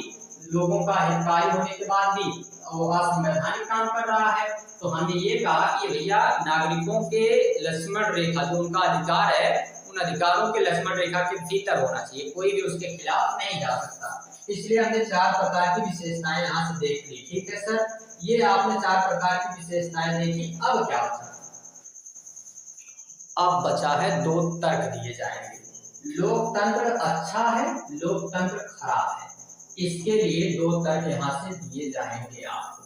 लोगों का हितकारी होने के बाद भी वो असंवैधानिक काम कर रहा है। तो हमने ये कहा कि भैया नागरिकों के लक्ष्मण रेखा, जो उनका अधिकार है, उन अधिकारों के लक्ष्मण रेखा के भीतर होना चाहिए, कोई भी उसके खिलाफ नहीं जा सकता। इसलिए हमने 4 प्रकार की विशेषताएं यहाँ से देख ली। ठीक है सर, ये आपने 4 प्रकार की विशेषताएं देखी। अब क्या बचा? अब बचा है 2 तर्क दिए जाएंगे। लोकतंत्र अच्छा है, लोकतंत्र खराब है। इसके लिए 2 तर्क यहाँ से दिए जाएंगे आपको।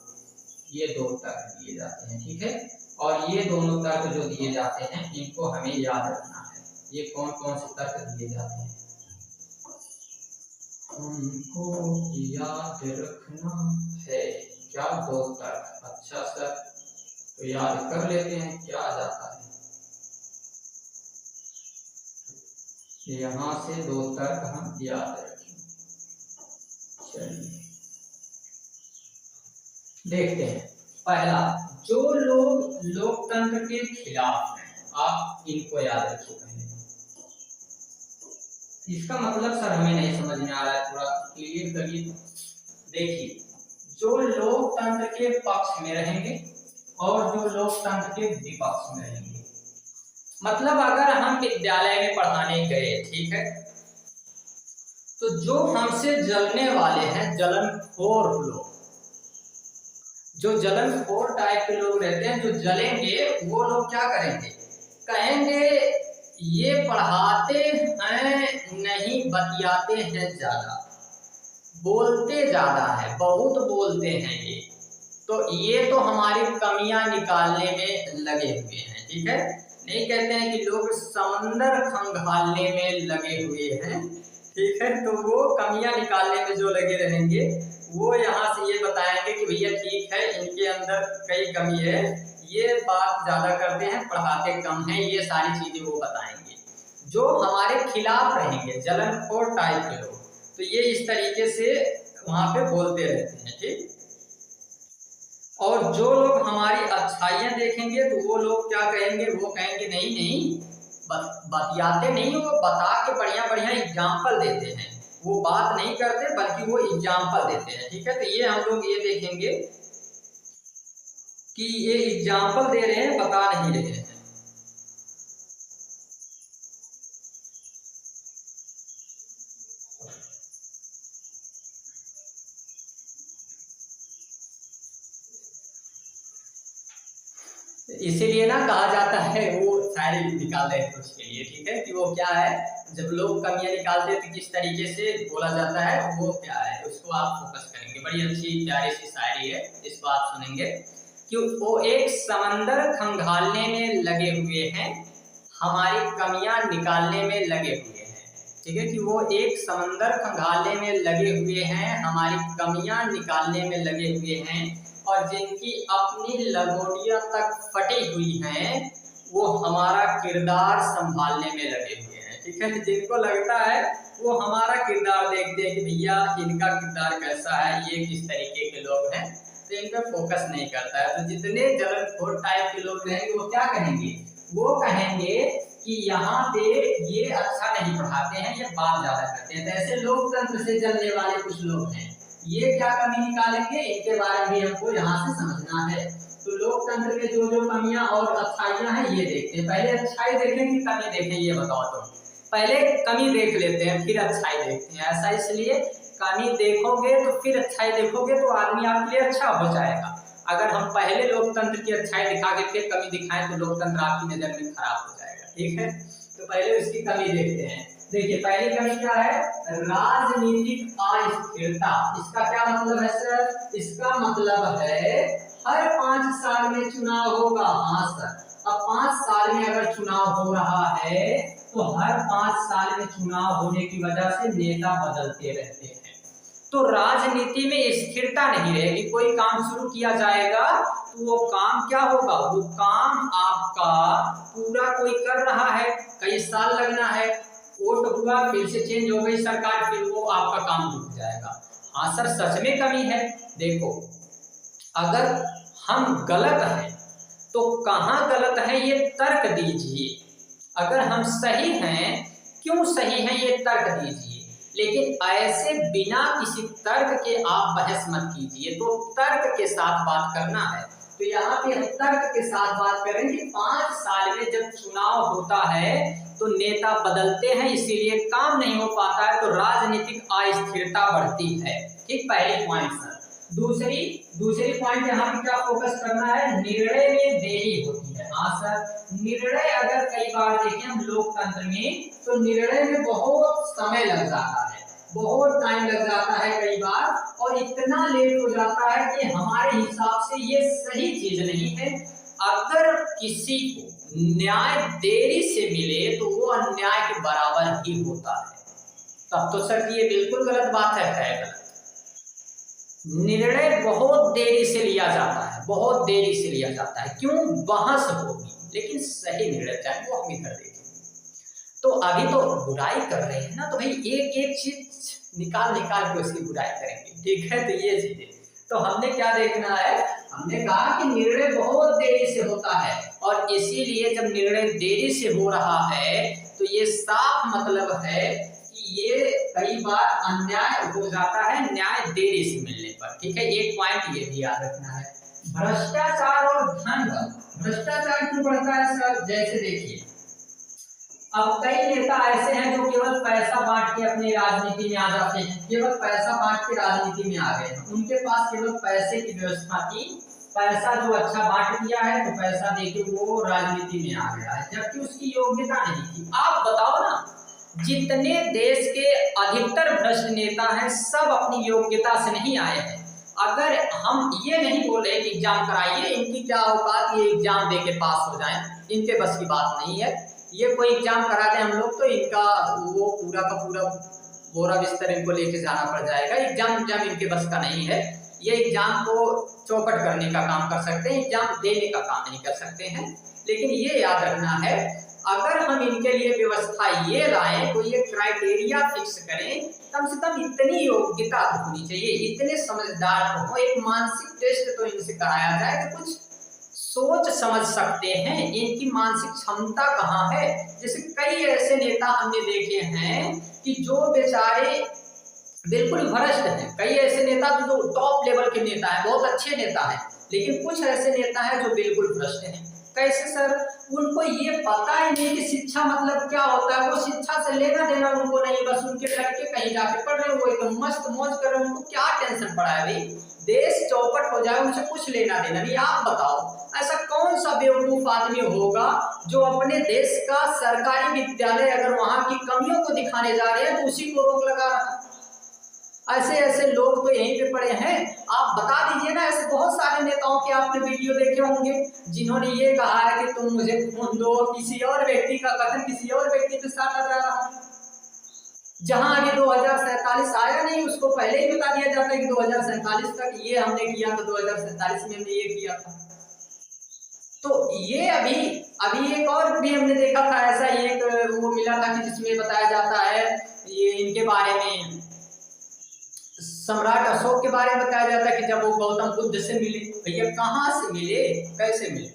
ये 2 तर्क दिए जाते हैं, ठीक है। और ये दोनों तर्क जो दिए जाते हैं इनको हमें याद रखना है। ये कौन कौन से तर्क दिए जाते हैं हमको याद रखना है। क्या 2 तर्क? अच्छा सर, तो याद कर लेते हैं क्या जाता है। यहाँ से 2 तर्क हम याद रखें। चलिए देखते हैं। पहला, जो लोग लोकतंत्र के खिलाफ हैं, आप इनको याद रखिए पहले। इसका मतलब सर हमें नहीं समझ में आ रहा है, थोड़ा क्लियर करिए। देखिए, जो लोकतंत्र के पक्ष में रहेंगे और जो लोकतंत्र के विपक्ष में रहेंगे। मतलब अगर हम विद्यालय में पढ़ाने गए, ठीक है, तो जो हमसे जलने वाले हैं, जलनखोर लोग, जो जलनखोर टाइप के लोग रहते हैं, जो जलेंगे, वो लोग क्या करेंगे? कहेंगे ये पढ़ाते हैं नहीं, बतियाते हैं ज्यादा, बोलते ज्यादा है, बहुत बोलते हैं ये, तो ये तो हमारी कमियां निकालने में लगे हुए हैं। ठीक है, नहीं कहते हैं कि लोग समंदर खंगालने में लगे हुए हैं। ठीक है, तो वो कमियां निकालने में जो लगे रहेंगे, वो यहाँ से ये बताएंगे कि भैया ठीक है, इनके अंदर कई कमी है, ये बात ज्यादा करते हैं, पढ़ाते कम है, ये सारी चीजें वो बताएंगे। जो हमारे खिलाफ रहेंगे, जलनखोर टाइप के लोग, तो ये इस तरीके से वहां पे बोलते रहते हैं। ठीक, और जो लोग हमारी अच्छाइयां देखेंगे, तो वो लोग क्या कहेंगे? वो कहेंगे नहीं नहीं, बतियाते नहीं, वो बता के बढ़िया बढ़िया एग्जाम्पल देते हैं, वो बात नहीं करते बल्कि वो एग्जाम्पल देते हैं। ठीक है, तो ये हम लोग ये देखेंगे कि ये एग्जाम्पल दे रहे हैं, बता नहीं रहे हैं। इसीलिए ना कहा जाता है, वो शायरी निकालते हैं उसके लिए। ठीक है, कि वो क्या है, जब लोग कमियां निकालते हैं तो किस तरीके से बोला जाता है, वो क्या है, उसको आप फोकस करेंगे। बड़ी अच्छी प्यारी सी शायरी है, इसको आप सुनेंगे कि वो एक समंदर खंगालने में लगे हुए हैं, हमारी कमियां निकालने में लगे हुए हैं। ठीक है, कि वो एक समंदर खंगालने में लगे हुए हैं, हमारी कमियां निकालने में लगे हुए हैं, और जिनकी अपनी लगोटियां तक फटी हुई हैं, वो हमारा किरदार संभालने में लगे हुए हैं। ठीक है, जिनको लगता है वो हमारा किरदार देखते हैं कि भैया इनका किरदार कैसा है, ये किस तरीके के लोग हैं, तो इन पर फोकस नहीं करता है। तो जितने जलनखोर टाइप के लोग रहेंगे, वो क्या कहेंगे? वो कहेंगे कि यहाँ पे ये अच्छा नहीं पढ़ाते हैं, ये बात ज्यादा करते हैं। तो ऐसे लोकतंत्र से जलने वाले कुछ लोग हैं, ये क्या कमी निकालेंगे, इनके बारे में हमको यहाँ से समझना है। तो लोकतंत्र के जो जो कमियां और अच्छाइयां हैं, ये देखते हैं। पहले अच्छाई देखें कि कमी देखें, ये बताओ तुम। पहले कमी देख लेते हैं, फिर अच्छाई देखते हैं। ऐसा इसलिए, कमी देखोगे तो फिर अच्छाई देखोगे, तो आदमी आपके लिए अच्छा हो जाएगा। अगर हम पहले लोकतंत्र की अच्छाई दिखा के फिर कमी दिखाएं, तो लोकतंत्र आपकी नजर में खराब हो जाएगा। ठीक है, तो पहले उसकी कमी देखते हैं। देखिए, पहली कमी क्या है? राजनीतिक अस्थिरता। इसका क्या मतलब है सर? इसका मतलब है हर 5 साल में चुनाव होगा। हाँ सर, अब 5 साल में अगर चुनाव हो रहा है तो हर 5 साल में चुनाव होने की वजह से नेता बदलते रहते हैं, तो राजनीति में स्थिरता नहीं रहेगी। कोई काम शुरू किया जाएगा तो वो काम क्या होगा, वो काम आपका पूरा कोई कर रहा है, कई साल लगना है, वोट हुआ फिर से चेंज हो गई सरकार, फिर वो आपका काम रुक जाएगा। हाँ सर, सच में कमी है। देखो, अगर हम गलत हैं तो कहाँ गलत है ये तर्क दीजिए, अगर हम सही हैं क्यों सही हैं ये तर्क दीजिए, लेकिन ऐसे बिना किसी तर्क के आप बहस मत कीजिए। तो तर्क के साथ बात करना है, तो यहाँ पे हम तर्क के साथ बात करें कि 5 साल में जब चुनाव होता है तो नेता बदलते हैं, इसीलिए काम नहीं हो पाता है, तो राजनीतिक अस्थिरता बढ़ती है। ठीक, पहली पॉइंट सर। दूसरी पॉइंट यहाँ पे क्या फोकस करना है, निर्णय में देरी होती है। हाँ सर, निर्णय अगर कई बार देखें हम लोकतंत्र में तो निर्णय में बहुत समय लग जाता है, बहुत टाइम लग जाता है कई बार, और इतना लेट हो जाता है कि हमारे हिसाब से ये सही चीज नहीं है। अगर किसी को न्याय देरी से मिले तो वो अन्याय के बराबर ही होता है, तब तो सर ये बिल्कुल गलत बात है गलत। निर्णय बहुत देरी से लिया जाता है, बहुत देरी से लिया जाता है, क्यों, बहस होगी, लेकिन सही निर्णय चाहे वो हम ही कर देंगे। तो अभी तो बुराई कर रहे हैं ना, तो भाई एक एक चीज निकाल के उसकी बुराई करेंगे, ठीक है। तो ये चीजें तो हमने क्या देखना है, हमने कहा कि निर्णय बहुत देरी से होता है, और इसीलिए जब निर्णय देरी से हो रहा है तो ये साफ मतलब है कि ये कई बार अन्याय हो जाता है, न्याय देरी से मिलने पर। ठीक है, एक पॉइंट ये भी याद रखना है। भ्रष्टाचार और धन बल। भ्रष्टाचार क्यों बढ़ता है सर, जैसे देखिए अब कई नेता ऐसे हैं जो केवल पैसा बांट के अपनी राजनीति में आ जाते हैं, केवल पैसा बांट के राजनीति में आ गए हैं, उनके पास केवल पैसे की व्यवस्था थी, पैसा जो अच्छा बांट दिया है तो पैसा देके वो राजनीति में आ गया है, जबकि उसकी योग्यता नहीं थी। आप बताओ ना, जितने देश के अधिकतर भ्रष्ट नेता हैं सब अपनी योग्यता से नहीं आए हैं। अगर हम ये नहीं बोले कि एग्जाम कराइए, इनकी क्या औकात ये एग्जाम दे के पास हो जाएं, इनके बस की बात नहीं है। ये कोई एग्जाम करा दें हम लोग तो इनका वो पूरा का पूरा बोरा बिस्तर इनको लेके जाना पड़ जाएगा। एग्जाम इनके बस का नहीं है, ये एग्जाम को चौपट करने का काम कर सकते हैं, एग्जाम देने का काम नहीं कर सकते हैं। लेकिन ये याद रखना है, अगर हम इनके लिए व्यवस्था ये लाएं तो ये क्राइटेरिया फिक्स करें, कम से कम इतनी योग्यता होनी चाहिए, इतने समझदार हो, एक मानसिक टेस्ट तो इनसे कराया जाए कि कुछ सोच समझ सकते हैं, इनकी मानसिक क्षमता कहाँ है। जैसे कई ऐसे नेता हमने देखे हैं कि जो बेचारे बिल्कुल भ्रष्ट हैं, कई ऐसे नेता जो टॉप लेवल के नेता हैं, बहुत अच्छे नेता हैं, लेकिन कुछ ऐसे नेता हैं जो बिल्कुल भ्रष्ट हैं। कैसे सर, उनको ये पता ही नहीं कि शिक्षा मतलब क्या होता है, वो शिक्षा से लेना देना उनको नहीं, बस उनके लड़के कहीं जाके पढ़ रहे हैं, वो एकदम मस्त मौज कर रहे हैं, उनको क्या टेंशन पड़ा है भाई, देश चौपट हो जाए उनसे कुछ लेना देना नहीं। आप बताओ ऐसा कौन सा बेवकूफ आदमी होगा जो अपने देश का सरकारी विद्यालय अगर वहां की कमियों को दिखाने जा रहे हैं तो उसी को रोक लगा रहा है। ऐसे ऐसे लोग तो यहीं पे पड़े हैं, आप बता दीजिए ना। ऐसे बहुत सारे नेताओं के आपने वीडियो देखे होंगे जिन्होंने ये कहा है कि तुम मुझे खून दो, किसी और व्यक्ति का कथन किसी और व्यक्ति के साथ आ जा रहा है, जहां अभी 2047 आया नहीं उसको पहले ही बता दिया जाता है कि 2047 तक ये हमने किया था, 2047 में हमने ये किया था। तो ये अभी एक और भी हमने देखा था, ऐसा एक वो मिला था कि जिसमें बताया जाता है ये इनके बारे में, सम्राट अशोक के बारे में बताया जाता है कि जब वो गौतम बुद्ध से मिले, भैया कहाँ से मिले, कैसे मिले,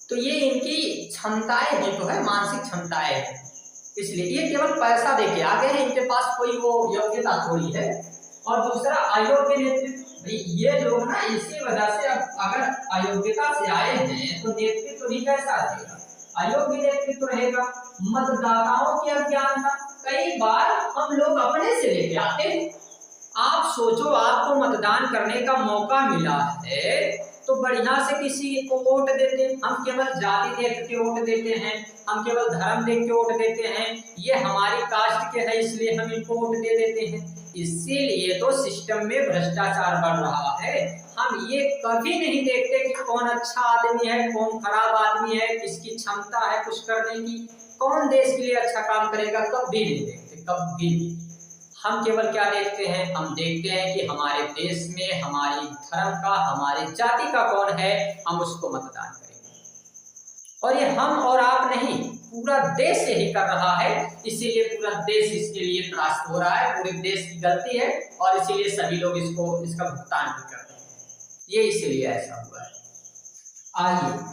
तो ये इनकी क्षमताएं ही तो है, मानसिक क्षमताएं हैं, इसलिए ये केवल पैसा देके आ गए हैं, इनके पास कोई वो योग्यता थोड़ी है। और दूसरा अयोग्य नेतृत्व, ये लोग ना इसी वजह से अब अगर अयोग्यता से आए हैं तो नेतृत्व भी कैसा रहेगा, अयोग्य नेतृत्व रहेगा। मतदाताओं की अज्ञानता, कई बार हम लोग अपने से लेके आते हैं। आप सोचो, आपको मतदान करने का मौका मिला है तो बढ़िया से किसी को वोट देते हैं। हम केवल जाति देख के वोट देते हैं, हम केवल धर्म देख के वोट देते हैं, ये हमारी कास्ट के है इसलिए हम इनको वोट दे देते हैं। इसीलिए तो सिस्टम में भ्रष्टाचार बढ़ रहा है। हम ये कभी नहीं देखते कि कौन अच्छा आदमी है, कौन खराब आदमी है, किसकी क्षमता है कुछ करने की, कौन देश के लिए अच्छा काम करेगा, कभी नहीं देखते, कभी भी। हम केवल क्या देखते हैं, हम देखते हैं कि हमारे देश में हमारी धर्म का, हमारे जाति का कौन है, हम उसको मतदान करेंगे। और ये हम और आप नहीं, पूरा देश यही कर रहा है, इसीलिए पूरा देश इसके लिए त्रास्त हो रहा है, पूरे देश की गलती है और इसीलिए सभी लोग इसका भुगतान भी कर रहे हैं। ये इसीलिए ऐसा हुआ है। आइए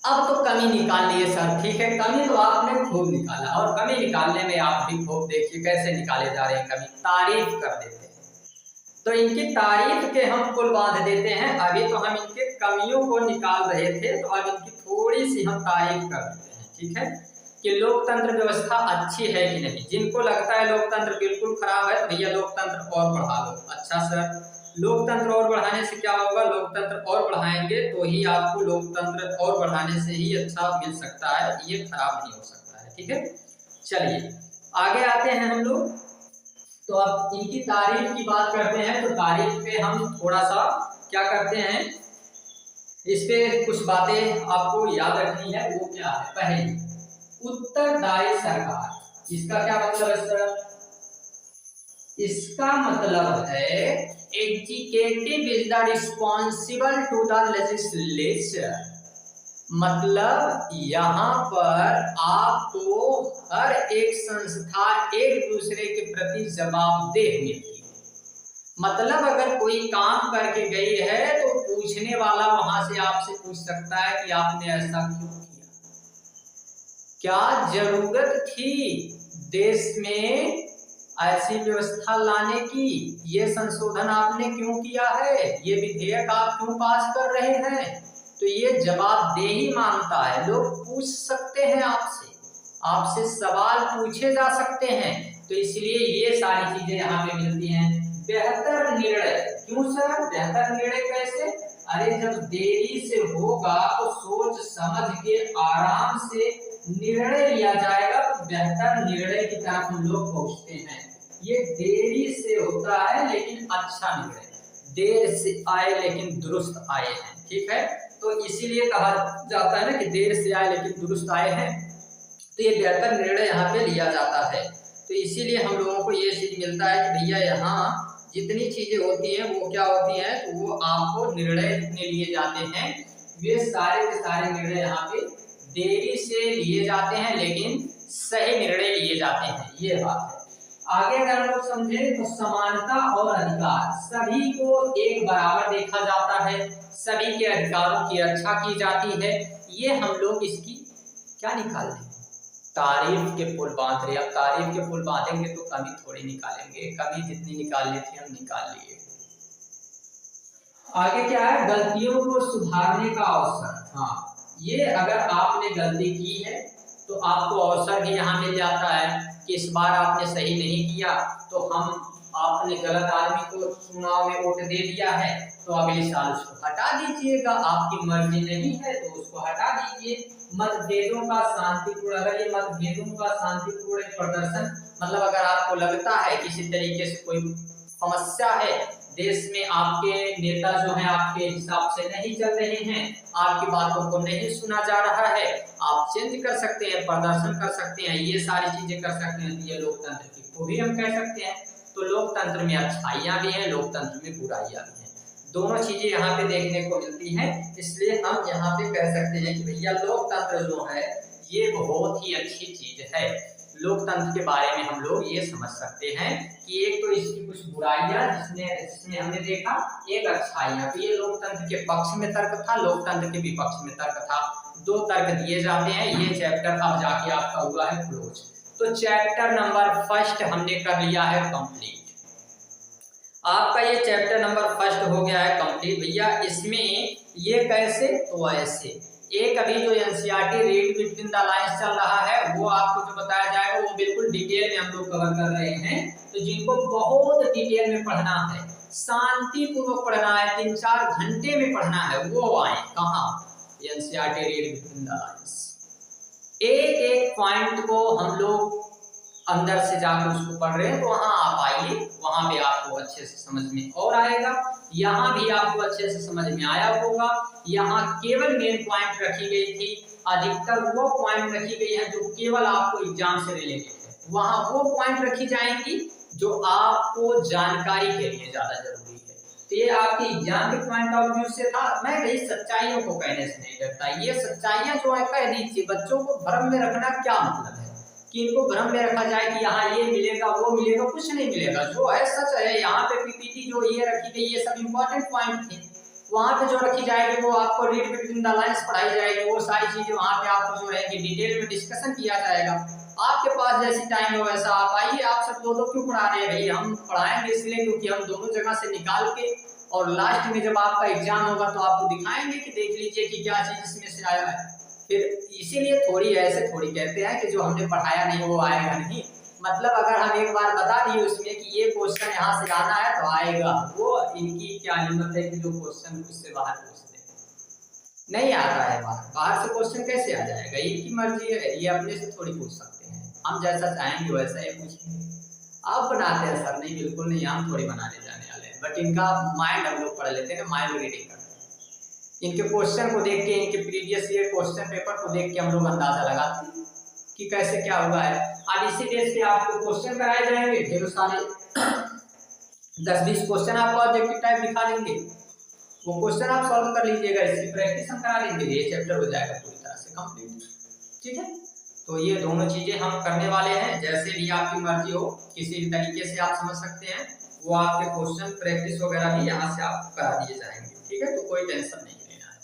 अब तो कमी निकाल लिए सर, ठीक है, कमी तो आपने खूब निकाला और कमी निकालने में आप भी खूब देखिए कैसे निकाले जा रहे हैं कमी, तारीफ कर देते हैं। तो इनकी तारीफ के हम पुल बांध देते हैं। अभी तो हम इनके कमियों को निकाल रहे थे, तो अब इनकी थोड़ी सी हम तारीफ कर देते हैं, ठीक है, कि लोकतंत्र व्यवस्था अच्छी है कि नहीं। जिनको लगता है लोकतंत्र बिल्कुल खराब है, तो भैया लोकतंत्र और बढ़ा लो। अच्छा सर, लोकतंत्र और बढ़ाने से क्या होगा, लोकतंत्र और बढ़ाएंगे तो ही आपको लोकतंत्र और बढ़ाने से ही अच्छा मिल सकता है, ये खराब नहीं हो सकता है, ठीक है। चलिए आगे आते हैं हम लोग। तो अब इनकी तारीफ की बात करते हैं, तो तारीफ पे हम थोड़ा सा क्या करते हैं, इस पे कुछ बातें आपको याद रखनी है। वो क्या है, पहली उत्तरदायी सरकार। इसका क्या मतलब है सर, इसका मतलब है executive is the responsible to the legislature. मतलब यहाँ पर आपको हर एक संस्था एक दूसरे के प्रति जवाबदेह मिलती है। मतलब अगर कोई काम करके गई है तो पूछने वाला वहां से आपसे पूछ सकता है कि आपने ऐसा क्यों किया, क्या जरूरत थी देश में ऐसी व्यवस्था लाने की, ये संशोधन आपने क्यों किया है, ये विधेयक आप क्यों पास कर रहे हैं। तो ये जवाबदेही मांगता है, लोग पूछ सकते हैं आपसे सवाल पूछे जा सकते हैं, तो इसलिए ये सारी चीजें यहाँ पे मिलती हैं। बेहतर निर्णय, क्यों सर बेहतर निर्णय कैसे, अरे जब देरी से होगा तो सोच समझ के आराम से निर्णय लिया जाएगा, तो बेहतर निर्णय की तरफ हम लोग पहुंचते हैं। ये देरी से होता है लेकिन अच्छा निर्णय, देर से आए लेकिन दुरुस्त आए हैं, ठीक है। तो इसीलिए कहा जाता है ना कि देर से आए लेकिन दुरुस्त आए हैं, तो ये बेहतर निर्णय यहाँ पे लिया जाता है। तो इसीलिए हम लोगों को ये चीज मिलता है कि भैया यहाँ जितनी चीजें होती हैं वो क्या होती हैं, तो वो आपको निर्णय जितने लिए जाते हैं वे सारे के सारे निर्णय यहाँ पे देरी से लिए जाते हैं लेकिन सही निर्णय लिए जाते हैं, ये बात है। आगे अगर हम लोग समझे तो समानता और अधिकार, सभी को एक बराबर देखा जाता है, सभी के अधिकारों की रक्षा की जाती है, ये हम लोग इसकी क्या निकालते हैं, तारीफ के पुल बांध रहे। अब तारीफ के पुल बांधेंगे तो कमी थोड़ी निकालेंगे, कमी जितनी निकालनी थी हम निकाल लिए। आगे क्या है, गलतियों को सुधारने का अवसर। हाँ, ये अगर आपने गलती की है तो आपको अवसर भी यहाँ मिल जाता है कि इस बार आपने सही नहीं किया, तो आपने गलत आदमी को चुनाव में वोट दे दिया है, तो अगले साल उसको हटा दीजिएगा, आपकी मर्जी नहीं है तो उसको हटा दीजिए। मतभेदों का शांतिपूर्ण, अगर ये मतभेदों का शांतिपूर्ण प्रदर्शन, मतलब अगर आपको लगता है किसी तरीके से कोई समस्या है देश में, आपके नेता जो है आपके हिसाब से नहीं चल रहे हैं, आपकी बातों को नहीं सुना जा रहा है, आप चेंज कर सकते हैं, प्रदर्शन कर सकते हैं, ये सारी चीजें कर सकते हैं। ये लोकतंत्र की खूबी हम कह सकते हैं। तो लोकतंत्र में अच्छाइयाँ भी हैं, लोकतंत्र में बुराइयाँ भी हैं, दोनों चीजें यहाँ पे देखने को मिलती हैं। इसलिए हम यहाँ पे कह सकते हैं कि भैया लोकतंत्र जो है ये बहुत ही अच्छी चीज है। लोकतंत्र के बारे में हम लोग ये समझ सकते हैं कि एक तो इसकी कुछ बुराइयां जिसमें हमने देखा, एक अच्छाइयां। तो ये लोकतंत्र के पक्ष में तर्क था, लोकतंत्र के विपक्ष में तर्क था, दो तर्क दिए जाते हैं। ये चैप्टर अब जाके आपका हुआ है क्लोज। तो चैप्टर नंबर फर्स्ट हमने कर लिया है कंप्लीट। आपका ये चैप्टर नंबर फर्स्ट हो गया है कंप्लीट भैया। इसमें ये कैसे, तो ऐसे एक अभी जो NCERT read between the lines चल रहा है वो आपको जो बताया जाएगा वो बिल्कुल डिटेल में हम लोग कवर कर रहे हैं। तो जिनको बहुत डिटेल में पढ़ना है, शांतिपूर्वक पढ़ना है, 3-4 घंटे में पढ़ना है, वो आए कहाँ, NCERT read between the lines. एक एक पॉइंट को हम लोग अंदर से जाकर उसको पढ़ रहे हैं, तो वहाँ आप आइए वहां पे आपको अच्छे से समझ में और आएगा। यहाँ भी आपको अच्छे से समझ में आया होगा। यहाँ केवल मेन पॉइंट रखी गई थी, अधिकतर वो पॉइंट रखी गई है जो केवल आपको एग्जाम से रिलेटेड है। वहां वो पॉइंट रखी जाएंगी जो आपको जानकारी के लिए ज्यादा जरूरी है। तो ये आपकी एग्जाम के पॉइंट ऑफ व्यू से था। मैं भाई सच्चाइयों को कहने से नहीं डरता, ये सच्चाइयां जो है कह दीजिए। बच्चों को भ्रम में रखना क्या मतलब है कि इनको भ्रम में रखा जाए कि यहाँ ये मिलेगा वो मिलेगा, कुछ नहीं मिलेगा। जो है सच है। यहाँ पे पीपीटी जो ये रखी गई ये सब इंपॉर्टेंट पॉइंट थे। वहाँ पे जो रखी जाएगी वो आपको रीड बिटवीन द लाइंस पढ़ाई जाएगी। वो सारी चीजें वहाँ पे आपको जो रहेंगी डिटेल में डिस्कशन किया जाएगा। आपके पास जैसी टाइम हो वैसा आप आइए। आप सब दो क्यों पढ़ा रहे हैं भाई? हम पढ़ाएंगे इसलिए क्योंकि हम दोनों जगह से निकाल के और लास्ट में जब आपका एग्जाम होगा तो आपको दिखाएंगे कि देख लीजिए कि क्या चीज इसमें से आया है। फिर इसीलिए थोड़ी ऐसे थोड़ी कहते हैं कि जो हमने पढ़ाया नहीं वो आएगा नहीं। मतलब अगर हम एक बार बता दिए उसमें कि ये क्वेश्चन यहाँ से आना है तो आएगा। वो इनकी क्या हिम्मत है कि जो क्वेश्चन उससे बाहर पूछ दे। नहीं आता है बाहर से क्वेश्चन कैसे आ जाएगा? इनकी मर्जी है, ये अपने से थोड़ी पूछ सकते हैं। हम जैसा चाहेंगे वैसा ही पूछेंगे। आप बनाते हैं सर? नहीं, बिल्कुल नहीं, हम थोड़ी बनाने जाने वाले हैं। बट इनका माइंड हम लोग पढ़ लेते हैं, माइंड रीडिंग करते हैं। इनके क्वेश्चन को देख के, इनके प्रीवियस ईयर क्वेश्चन पेपर को देख के हम लोग अंदाजा लगाते हैं कि कैसे क्या हुआ है। आज इसी बेस पे आपको क्वेश्चन कराए जाएंगे ढेरों सारे 10-20 क्वेश्चन आपको ऑब्जेक्टिव टाइप दिखा देंगे। वो क्वेश्चन आप सॉल्व कर लीजिएगा, इसकी प्रैक्टिस हम करा लेंगे, ये चैप्टर हो जाएगा पूरी तरह से कंप्लीट। ठीक है, तो ये दोनों चीजें हम करने वाले हैं। जैसे भी आपकी मर्जी हो, किसी भी तरीके से आप समझ सकते हैं। वो आपके क्वेश्चन प्रैक्टिस वगैरह भी यहाँ से आप करा दिए जाएंगे। ठीक है, तो कोई टेंशन नहीं लेना है।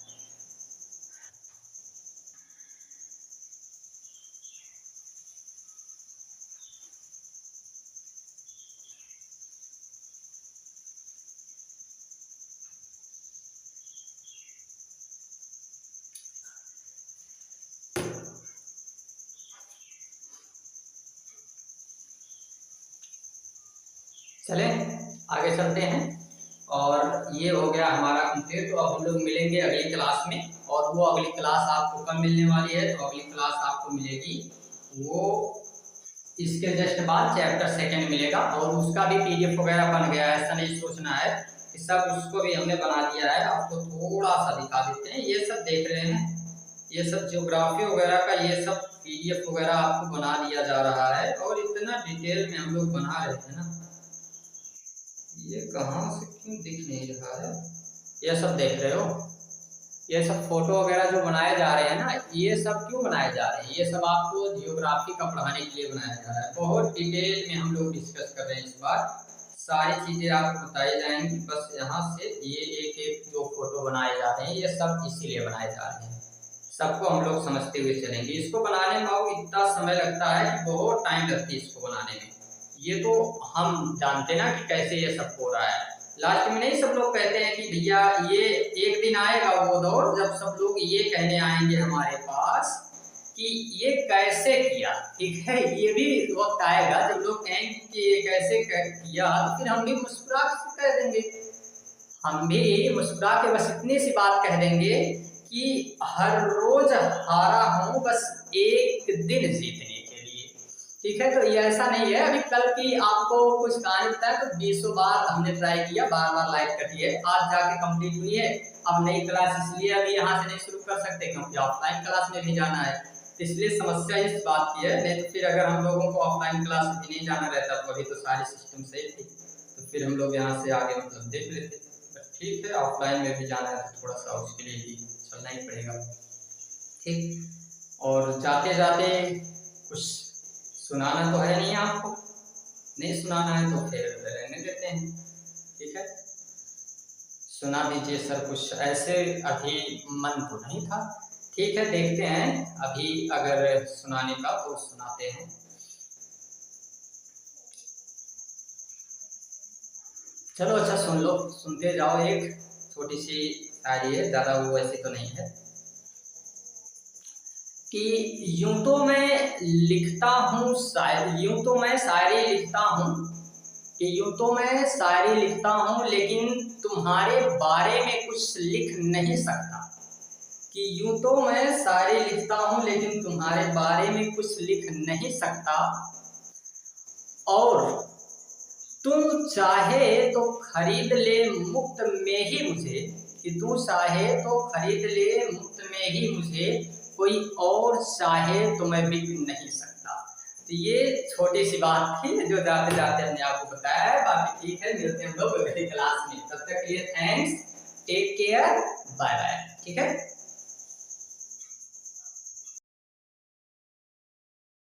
चले आगे चलते हैं। और ये हो गया हमारा कंप्लीट। तो अब हम लोग मिलेंगे अगली क्लास में। और वो अगली क्लास आपको कब मिलने वाली है? तो अगली क्लास आपको मिलेगी वो इसके जस्ट बाद चैप्टर 2 मिलेगा। और उसका भी पीडीएफ वगैरह बन गया है, ऐसा नहीं सोचना है कि सब उसको भी हमने बना दिया है। आपको थोड़ा सा दिखा देते हैं। ये सब देख रहे हैं, ये सब ज्योग्राफी वगैरह का ये सब पीडीएफ वगैरह आपको बना दिया जा रहा है। और इतना डिटेल में हम लोग बना रहे हैं ना, ये कहाँ से क्यों दिख नहीं रहा है? ये सब देख रहे हो, ये सब फोटो वगैरह जो बनाए जा रहे हैं ना, ये सब क्यों बनाए जा रहे हैं? ये सब आपको जियोग्राफी का पढ़ाने के लिए बनाया जा रहा है। बहुत डिटेल में हम लोग डिस्कस कर रहे हैं इस बार। सारी चीजें आपको बताई जाएंगी। बस यहाँ से ये एक एक जो फोटो बनाए जा रहे हैं ये सब इसीलिए बनाए जा रहे हैं। सबको हम लोग समझते हुए चलेंगे। इसको बनाने में इतना समय लगता है कि बहुत टाइम लगती है इसको बनाने में। ये तो हम जानते ना कि कैसे ये सब हो रहा है। लास्ट में नहीं सब लोग कहते हैं कि भैया ये एक दिन आएगा वो दौर जब सब लोग ये कहने आएंगे हमारे पास कि ये कैसे किया। ठीक है, ये भी वक्त आएगा जब लोग कहेंगे कि ये कैसे किया, तो फिर हम भी मुस्कुरा के कह देंगे। हम भी मुस्कुरा के बस इतनी सी बात कह देंगे कि हर रोज हारा हूं बस एक दिन जीतने के लिए। ठीक है, तो ये ऐसा नहीं है अभी कल की आपको कुछ कहानी बताए तो 20 बार हमने ट्राई किया, बार लाइट कटी है, आज जाके कंप्लीट हुई है। अब नई क्लास इसलिए अभी यहाँ से नहीं शुरू कर सकते क्योंकि ऑफलाइन क्लास में भी जाना है, इसलिए समस्या इस बात की है। नहीं तो फिर अगर हम लोगों को ऑफलाइन क्लास में नहीं जाना रहता तो अभी तो सारे सिस्टम सही थे, तो फिर हम लोग यहाँ से आगे मतलब देख लेते। ठीक है, ऑफलाइन में भी जाना है तो थोड़ा सा उसके लिए भी चलना ही पड़ेगा। ठीक, और जाते जाते कुछ सुनाना तो है नहीं आपको, नहीं सुनाना है तो फिर रहने देते हैं। ठीक है, सुना दीजिए सर कुछ। ऐसे अभी मन तो नहीं था। ठीक है, देखते हैं अभी अगर सुनाने का तो सुनाते हैं। चलो अच्छा सुन लो, सुनते जाओ। एक छोटी सी शायरी है, ज्यादा वो वैसे तो नहीं है कि यूं तो मैं लिखता हूँ शायरी, यूं तो मैं शायरी लिखता हूँ कि यूं तो मैं शायरी लिखता हूँ लेकिन तुम्हारे बारे में कुछ लिख नहीं सकता। कि यूं तो मैं शायरी लिखता हूँ लेकिन तुम्हारे बारे में कुछ लिख नहीं सकता। और तू चाहे तो खरीद ले मुफ्त में ही मुझे, कि तू चाहे तो खरीद ले मुफ्त में ही मुझे, कोई और चाहे तो मैं बिक नहीं सकता। तो ये छोटी सी बात थी जो जाते जाते हमने आपको बताया है। बाकी ठीक है, मिलते हैं हम लोग अगली क्लास में। तब तक के लिए thanks, take care, bye bye. ठीक है।